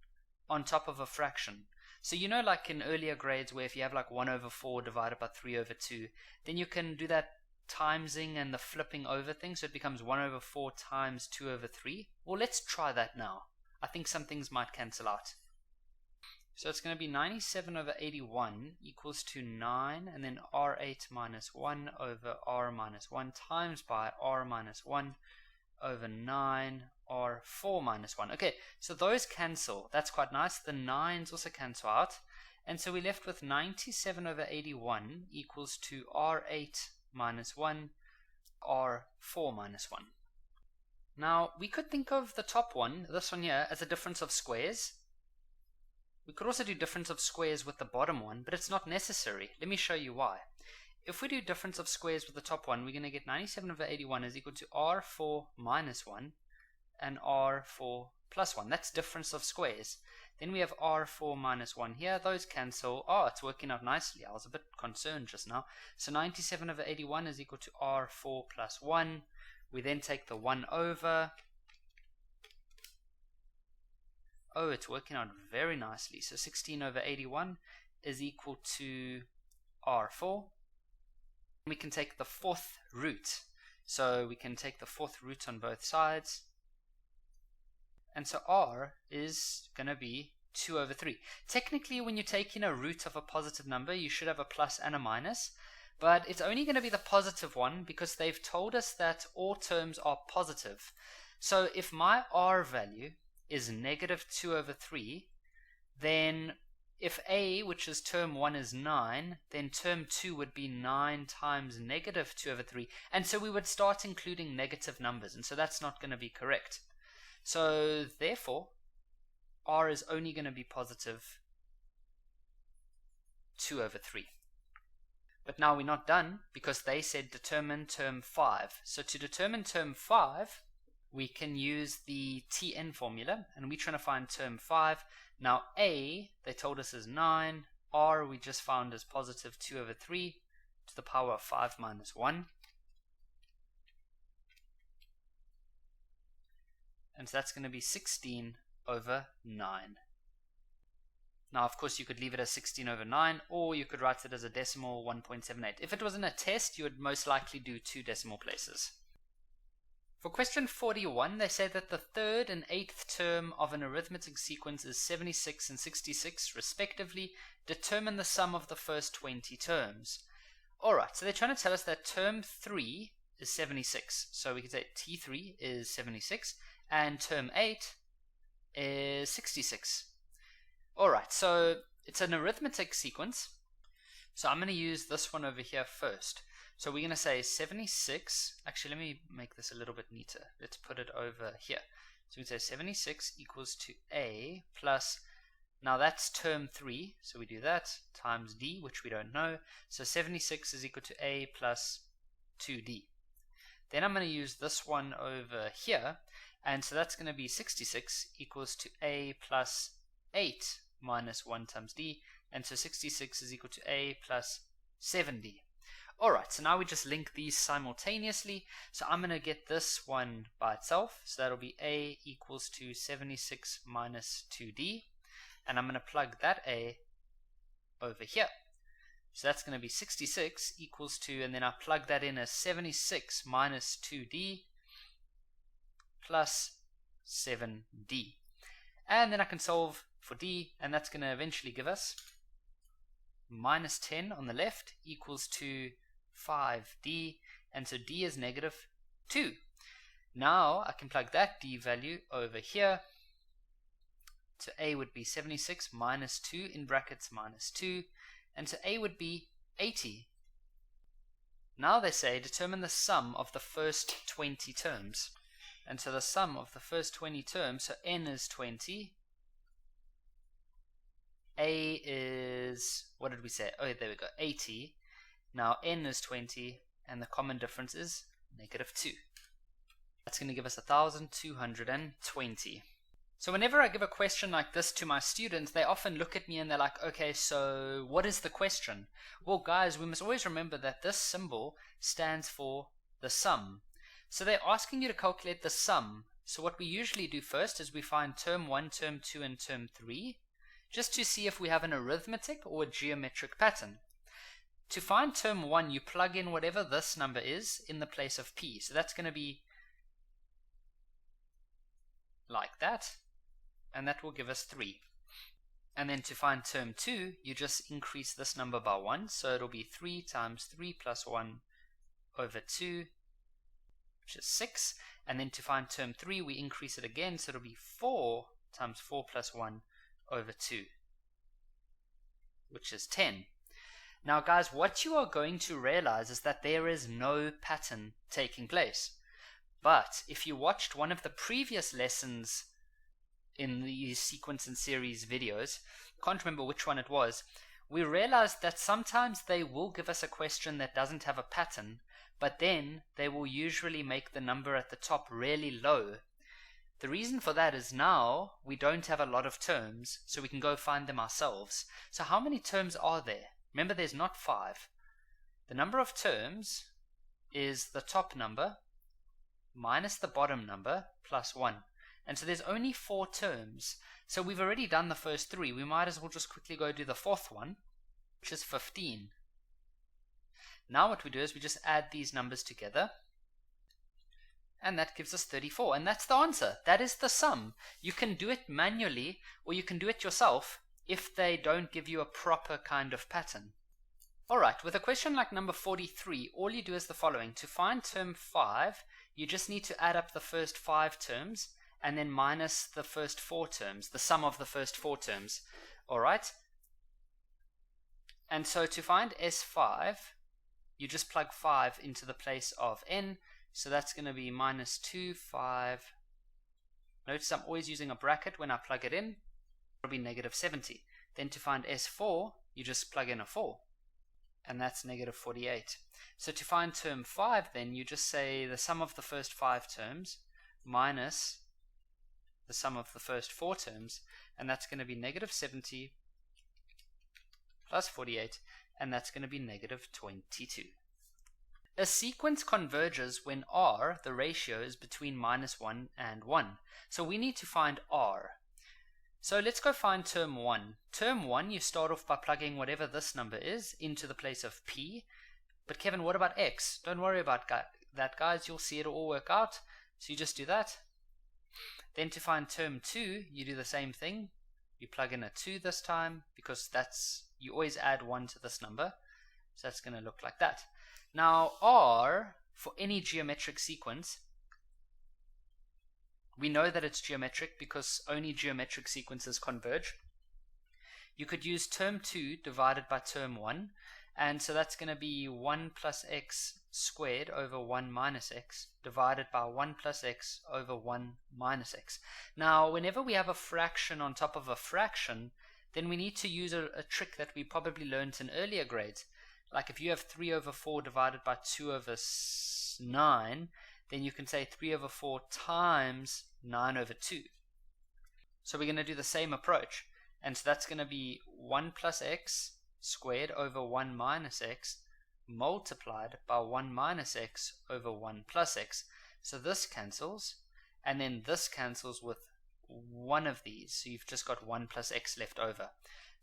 on top of a fraction. So you know, like in earlier grades where if you have like 1 over 4 divided by 3 over 2, then you can do that timesing and the flipping over thing, so it becomes 1 over 4 times 2 over 3. Well, let's try that now. I think some things might cancel out. So it's going to be 97 over 81 equals to 9, and then R8 minus 1 over R minus 1 times by R minus 1 over 9 R4 minus 1. Okay, so those cancel. That's quite nice. The 9s also cancel out. And so we're left with 97 over 81 equals to R8 minus 1 R4 minus 1. Now, we could think of the top one, this one here, as a difference of squares. We could also do difference of squares with the bottom one, but it's not necessary. Let me show you why. If we do difference of squares with the top one, we're going to get 97 over 81 is equal to R4 minus 1 and R4 plus 1. That's difference of squares. Then we have R4 minus 1 here. Those cancel. Oh, it's working out nicely. I was a bit concerned just now. So 97 over 81 is equal to R4 plus 1. We then take the 1 over. Oh, it's working out very nicely. So 16 over 81 is equal to R4. We can take the 4th root. So we can take the 4th root on both sides. And so R is going to be 2 over 3. Technically, when you're taking a root of a positive number, you should have a plus and a minus. But it's only going to be the positive one because they've told us that all terms are positive. So if my R value is negative 2 over 3, then if A, which is term 1, is 9, then term 2 would be 9 times negative 2 over 3. And so we would start including negative numbers, and so that's not going to be correct. So therefore, R is only going to be positive 2 over 3. But now we're not done, because they said determine term 5. So to determine term 5, we can use the Tn formula, and we're trying to find term 5. Now A, they told us is 9. R, we just found is positive 2 over 3 to the power of 5 minus 1. And so that's going to be 16 over 9. Now, of course, you could leave it as 16 over 9, or you could write it as a decimal 1.78. If it was in a test, you would most likely do 2 decimal places. For question 41, they say that the 3rd and 8th term of an arithmetic sequence is 76 and 66, respectively. Determine the sum of the first 20 terms. Alright, so they're trying to tell us that term 3 is 76. So we can say T3 is 76, and term 8 is 66. Alright, so it's an arithmetic sequence. So I'm going to use this one over here first. So we're going to say 76. Actually, let me make this a little bit neater. Let's put it over here. So we can say 76 equals to A plus, now that's term 3, so we do that, times D, which we don't know. So 76 is equal to A plus 2D. Then I'm going to use this one over here, and so that's going to be 66 equals to A plus 8 minus 1 times D, and so 66 is equal to A plus 7D. Alright, so now we just link these simultaneously. So I'm going to get this one by itself. So that'll be A equals to 76 minus 2D. And I'm going to plug that A over here. So that's going to be 66 equals to, and then I plug that in as 76 minus 2D plus 7D. And then I can solve for D, and that's going to eventually give us minus 10 on the left equals to 5D, and so D is negative 2. Now I can plug that D value over here. So A would be 76 minus 2 in brackets minus 2, and so A would be 80. Now they say determine the sum of the first 20 terms. And so the sum of the first 20 terms, so N is 20, A is, what did we say? Oh, there we go, 80. Now N is 20, and the common difference is negative 2. That's going to give us 1,220. So whenever I give a question like this to my students, they often look at me and they're like, okay, so what is the question? Well, guys, we must always remember that this symbol stands for the sum. So they're asking you to calculate the sum. So what we usually do first is we find term 1, term 2, and term 3, just to see if we have an arithmetic or a geometric pattern. To find term 1, you plug in whatever this number is in the place of P. So that's going to be like that, and that will give us 3. And then to find term 2, you just increase this number by 1, so it'll be 3 times 3 plus 1 over 2, which is 6. And then to find term 3, we increase it again, so it'll be 4 times 4 plus 1 over 2, which is 10. Now guys, what you are going to realize is that there is no pattern taking place. But if you watched one of the previous lessons in the sequence and series videos, can't remember which one it was, we realized that sometimes they will give us a question that doesn't have a pattern, but then they will usually make the number at the top really low. The reason for that is now we don't have a lot of terms, so we can go find them ourselves. So how many terms are there? Remember, there's not 5. The number of terms is the top number minus the bottom number plus 1. And so there's only 4 terms. So we've already done the first 3. We might as well just quickly go do the fourth one, which is 15. Now what we do is we just add these numbers together, and that gives us 34. And that's the answer. That is the sum. You can do it manually, or you can do it yourself if they don't give you a proper kind of pattern. Alright, with a question like number 43, all you do is the following. To find term 5, you just need to add up the first 5 terms, and then minus the first 4 terms, the sum of the first 4 terms. Alright? And so to find S5, you just plug 5 into the place of N, so that's going to be minus 2, 5. Notice I'm always using a bracket when I plug it in. It'll be negative 70. Then to find S4, you just plug in a 4, and that's negative 48. So to find term 5, then you just say the sum of the first 5 terms minus the sum of the first 4 terms, and that's going to be negative 70 plus 48, and that's going to be negative 22. A sequence converges when R, the ratio, is between minus 1 and 1. So we need to find R. So let's go find term 1. Term 1, you start off by plugging whatever this number is into the place of P. But Kevin, what about X? Don't worry about that, guys. You'll see it all work out. So you just do that. Then to find term 2, you do the same thing. You plug in a 2 this time, because you always add 1 to this number. So that's going to look like that. Now R for any geometric sequence, we know that it's geometric because only geometric sequences converge. You could use term 2 divided by term 1, and so that's going to be 1 plus x squared over 1 minus x divided by 1 plus x over 1 minus x. Now, whenever we have a fraction on top of a fraction, then we need to use a trick that we probably learned in earlier grades. Like if you have 3 over 4 divided by 2 over 9, then you can say 3 over 4 times 9 over 2. So we're going to do the same approach. And so that's going to be 1 plus x squared over 1 minus x multiplied by 1 minus x over 1 plus x. So this cancels, and then this cancels with one of these. So you've just got 1 plus x left over.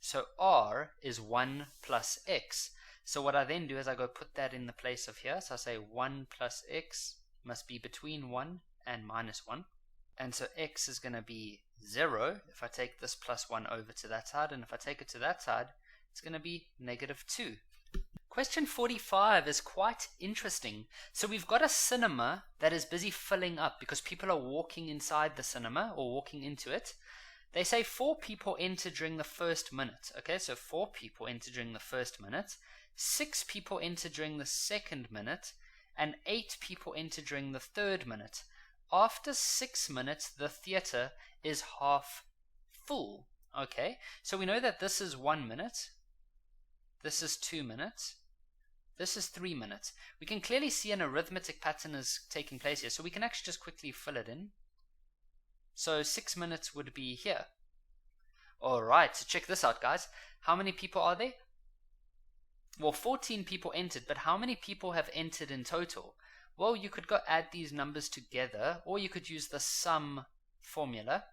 So r is 1 plus x. So what I then do is I go put that in the place of here. So I say 1 plus x must be between 1 and minus 1. And so x is going to be 0 if I take this plus 1 over to that side, and if I take it to that side, it's going to be negative 2. Question 45 is quite interesting. So we've got a cinema that is busy filling up because people are walking inside the cinema or walking into it. They say 4 people enter during the first minute. Okay, so 4 people enter during the first minute, 6 people enter during the second minute, and 8 people enter during the third minute. After 6 minutes, the theater is half full. Okay, so we know that this is 1 minute, this is 2 minutes, this is 3 minutes. We can clearly see an arithmetic pattern is taking place here, so we can actually just quickly fill it in. So 6 minutes would be here. Alright, so check this out, guys. How many people are there? Well, 14 people entered, but how many people have entered in total? Well, you could go add these numbers together, or you could use the sum formula.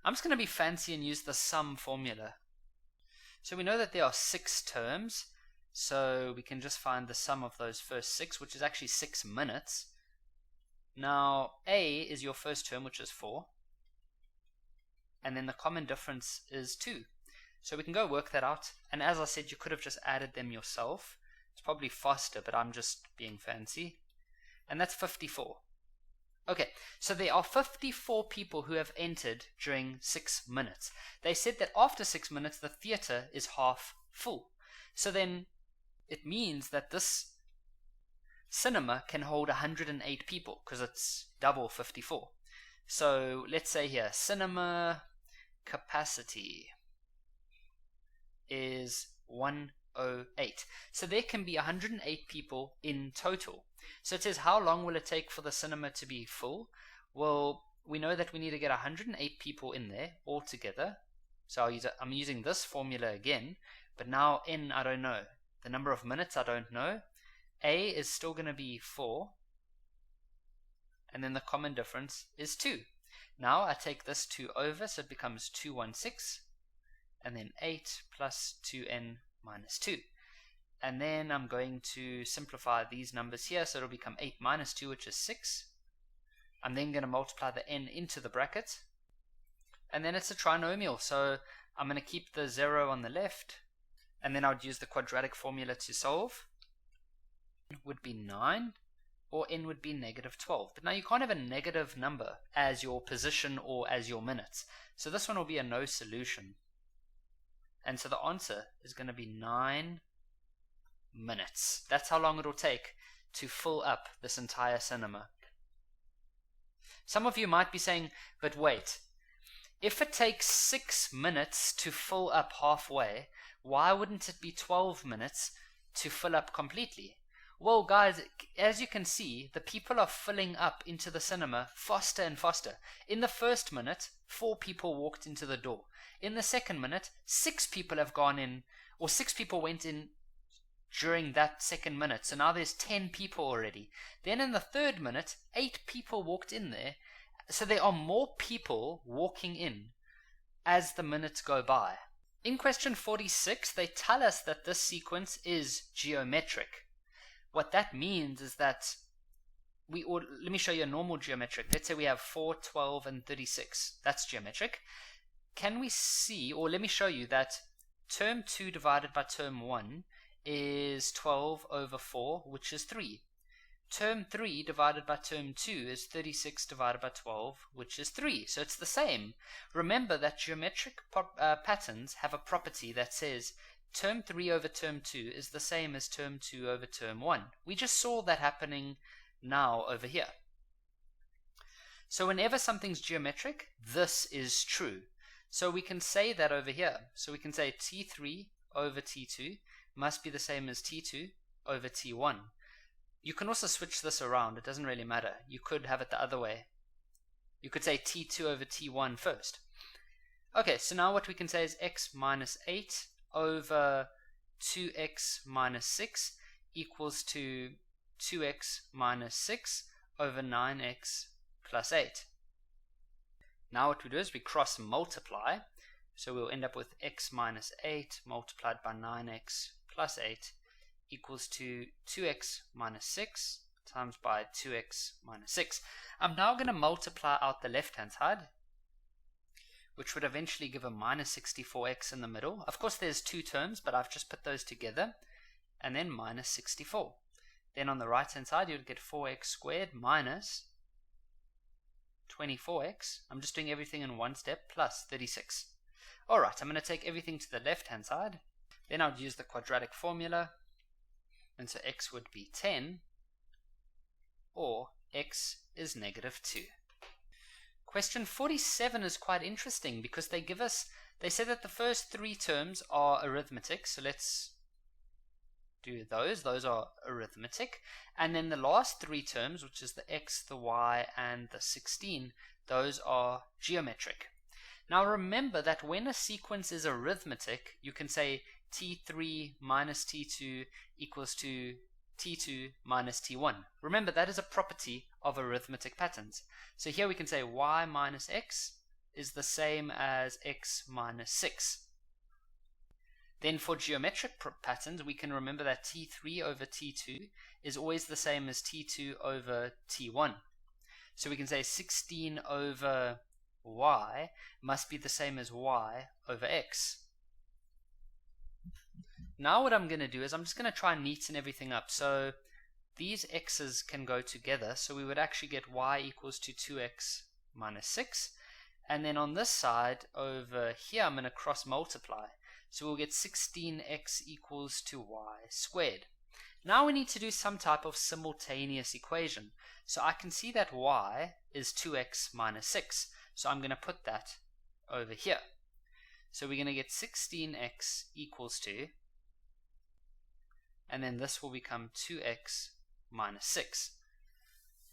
I'm just going to be fancy and use the sum formula. So we know that there are 6 terms, so we can just find the sum of those first 6, which is actually 6 minutes. Now, A is your first term, which is 4, and then the common difference is 2. So we can go work that out, and as I said, you could have just added them yourself. It's probably faster, but I'm just being fancy. And that's 54. Okay, so there are 54 people who have entered during 6 minutes. They said that after 6 minutes, the theater is half full. So then it means that this cinema can hold 108 people, because it's double 54. So let's say here, cinema capacity is 108. So there can be 108 people in total. So it says, how long will it take for the cinema to be full? Well, we know that we need to get 108 people in there altogether. So I'm using this formula again, but now N I don't know. The number of minutes I don't know. A is still going to be 4, and then the common difference is 2. Now I take this 2 over, so it becomes 216, and then 8 plus 2n minus 2. And then I'm going to simplify these numbers here, so it'll become 8 minus 2, which is 6. I'm then going to multiply the n into the bracket, and then it's a trinomial, so I'm going to keep the 0 on the left, and then I would use the quadratic formula to solve. N would be 9, or n would be negative 12. But now you can't have a negative number as your position or as your minutes, so this one will be a no solution. And so the answer is going to be 9 minutes. That's how long it'll take to fill up this entire cinema. Some of you might be saying, but wait, if it takes 6 minutes to fill up halfway, why wouldn't it be 12 minutes to fill up completely? Well, guys, as you can see, the people are filling up into the cinema faster and faster. In the first minute, 4 people walked into the door. In the second minute, 6 people have gone in, or 6 people went in during that second minute. So now there's 10 people already. Then in the third minute, 8 people walked in there. So there are more people walking in as the minutes go by. In question 46, they tell us that this sequence is geometric. What that means is that let me show you a normal geometric. Let's say we have 4, 12, and 36. That's geometric. Can we see, or let me show you that term 2 divided by term 1 is 12 over 4, which is 3. term 3 divided by term 2 is 36 divided by 12, which is 3. So it's the same. Remember that geometric patterns have a property that says term 3 over term 2 is the same as term 2 over term 1. We just saw that happening now over here. So whenever something's geometric, this is true. So we can say that over here. So we can say T3 over T2 must be the same as T2 over T1. You can also switch this around. It doesn't really matter. You could have it the other way. You could say T2 over T1 first. Okay, so now what we can say is x minus 8 over 2x minus 6 equals to 2x minus 6 over 9x plus 8. Now what we do is we cross multiply. So we'll end up with x minus 8 multiplied by 9x plus 8 equals to 2x minus 6 times by 2x minus 6. I'm now going to multiply out the left hand side, which would eventually give a minus 64x in the middle. Of course there's two terms, but I've just put those together, and then minus 64. Then on the right hand side you'll get 4x squared minus 24x. I'm just doing everything in one step, plus 36. Alright, I'm going to take everything to the left hand side. Then I'll use the quadratic formula. And so x would be 10, or x is negative 2. Question 47 is quite interesting because they say that the first three terms are arithmetic. So let's do those. Those are arithmetic. And then the last three terms, which is the x, the y, and the 16, those are geometric. Now remember that when a sequence is arithmetic, you can say T3 minus T2 equals to T2 minus T1. Remember, that is a property of arithmetic patterns. So here we can say y minus x is the same as x minus 6. Then for geometric patterns, we can remember that T3 over T2 is always the same as T2 over T1. So we can say 16 over y must be the same as y over x. Now what I'm going to do is I'm just going to try and neaten everything up. So these x's can go together. So we would actually get y equals to 2x minus 6. And then on this side over here, I'm going to cross multiply. So we'll get 16x equals to y squared. Now we need to do some type of simultaneous equation. So I can see that y is 2x minus 6. So I'm going to put that over here. So we're going to get 16x equals to, and then this will become 2x minus 6.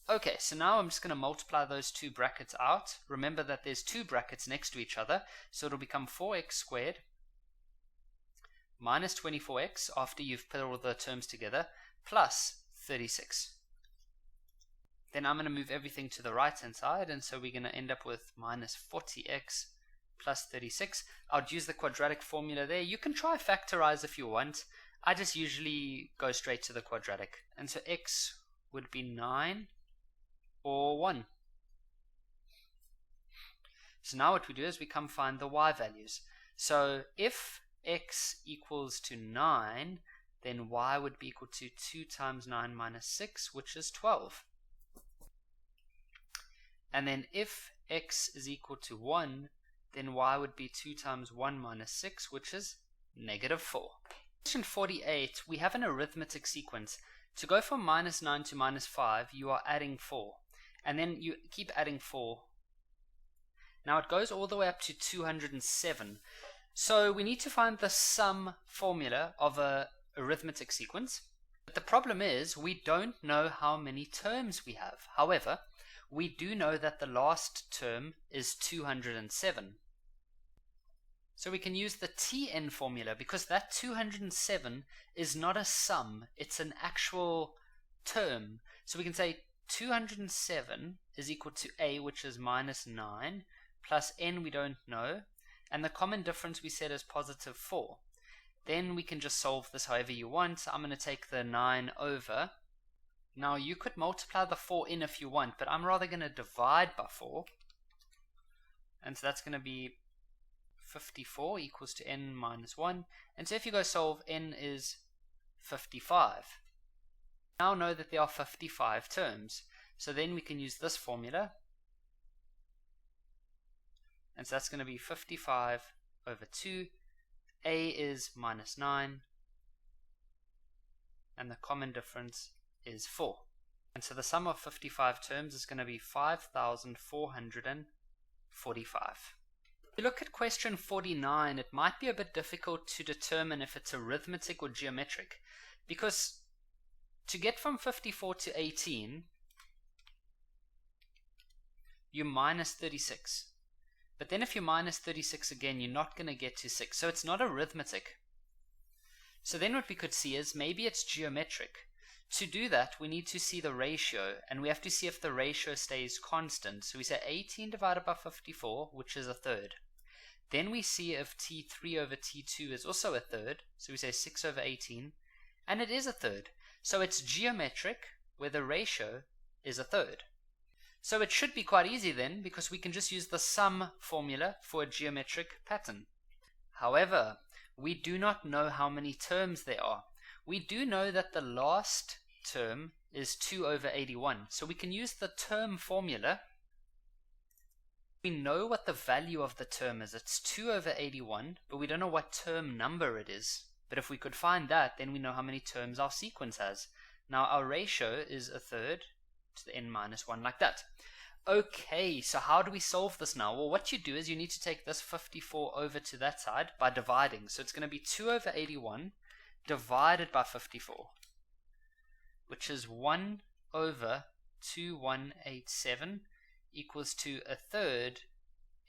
Okay, so now I'm just going to multiply those two brackets out. Remember that there's two brackets next to each other, so it'll become 4x squared minus 24x after you've put all the terms together, plus 36. Then I'm going to move everything to the right hand side, and so we're going to end up with minus 40x plus 36. I'll use the quadratic formula there. You can try factorize if you want. I just usually go straight to the quadratic. And so x would be 9 or 1. So now what we do is we come find the y values. So if x equals to 9, then y would be equal to 2 times 9 minus 6, which is 12. And then if x is equal to 1, then y would be 2 times 1 minus 6, which is negative 4. Question 48, we have an arithmetic sequence. To go from minus 9 to minus 5, you are adding 4. And then you keep adding 4. Now it goes all the way up to 207. So we need to find the sum formula of a arithmetic sequence. But the problem is we don't know how many terms we have. However, we do know that the last term is 207. So we can use the Tn formula because that 207 is not a sum, it's an actual term. So we can say 207 is equal to a, which is minus 9, plus n we don't know, and the common difference we said is positive 4. Then we can just solve this however you want. I'm going to take the 9 over. Now you could multiply the 4 in if you want, but I'm rather going to divide by 4. And so that's going to be 54 equals to n minus 1. And so if you go solve, n is 55. Now know that there are 55 terms. So then we can use this formula. And so that's going to be 55 over 2. A is minus 9. And the common difference is 4. And so the sum of 55 terms is going to be 5,445. If you look at question 49, it might be a bit difficult to determine if it's arithmetic or geometric. Because to get from 54 to 18, you minus 36. But then if you minus 36 again, you're not going to get to 6. So it's not arithmetic. So then what we could see is maybe it's geometric. To do that, we need to see the ratio, and we have to see if the ratio stays constant. So we say 18 divided by 54, which is a third. Then we see if t3 over t2 is also a third. So we say 6 over 18, and it is a third. So it's geometric, where the ratio is a third. So it should be quite easy then, because we can just use the sum formula for a geometric pattern. However, we do not know how many terms there are. We do know that the last term is 2 over 81. So we can use the term formula. We know what the value of the term is. It's 2 over 81, but we don't know what term number it is. But if we could find that, then we know how many terms our sequence has. Now our ratio is a third to the n minus 1, like that. Okay, so how do we solve this now? Well, what you do is you need to take this 54 over to that side by dividing. So it's going to be 2 over 81 divided by 54, which is 1 over 2187 equals to a third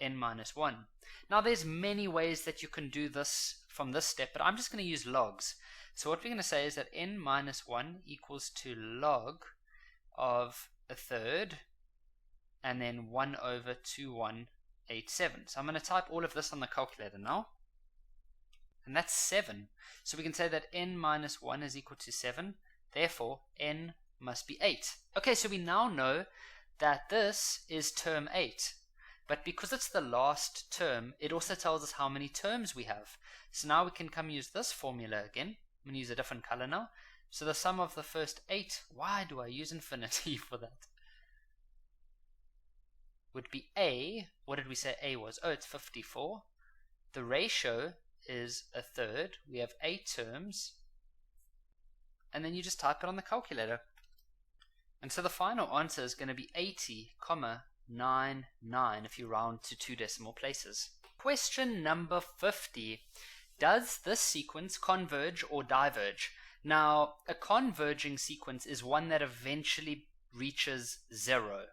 n minus 1. Now there's many ways that you can do this from this step, but I'm just going to use logs. So what we're going to say is that n minus 1 equals to log of a third, and then 1 over 2187. So I'm going to type all of this on the calculator now. And that's 7. So we can say that n minus 1 is equal to 7. Therefore, n must be 8. Okay, so we now know that this is term 8. But because it's the last term, it also tells us how many terms we have. So now we can come use this formula again. I'm going to use a different color now. So the sum of the first 8, why do I use infinity for that? Would be A. What did we say A was? Oh, it's 54. The ratio is a third. We have 8 terms. And then you just type it on the calculator. And so the final answer is going to be 80,99 if you round to 2 decimal places. Question number 50. Does this sequence converge or diverge? Now, a converging sequence is one that eventually reaches 0.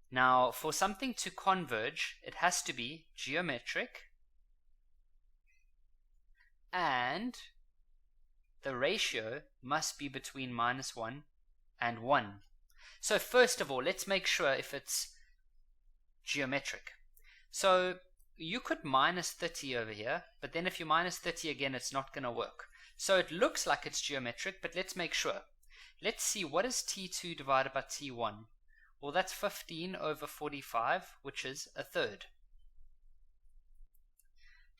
Now, for something to converge, it has to be geometric, and the ratio must be between minus 1 and 1. So first of all, let's make sure if it's geometric. So you could minus 30 over here, but then if you minus 30 again, it's not going to work. So it looks like it's geometric, but let's make sure. Let's see, what is t2 divided by t1? Well, that's 15 over 45, which is a third.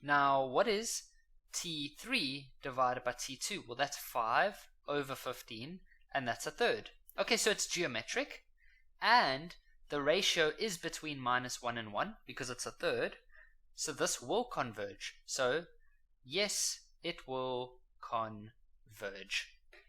Now, what is t3 divided by t2? Well, that's 5 over 15, and that's a third. Okay, so it's geometric, and the ratio is between minus 1 and 1, because it's a third, so this will converge. So, yes, it will converge.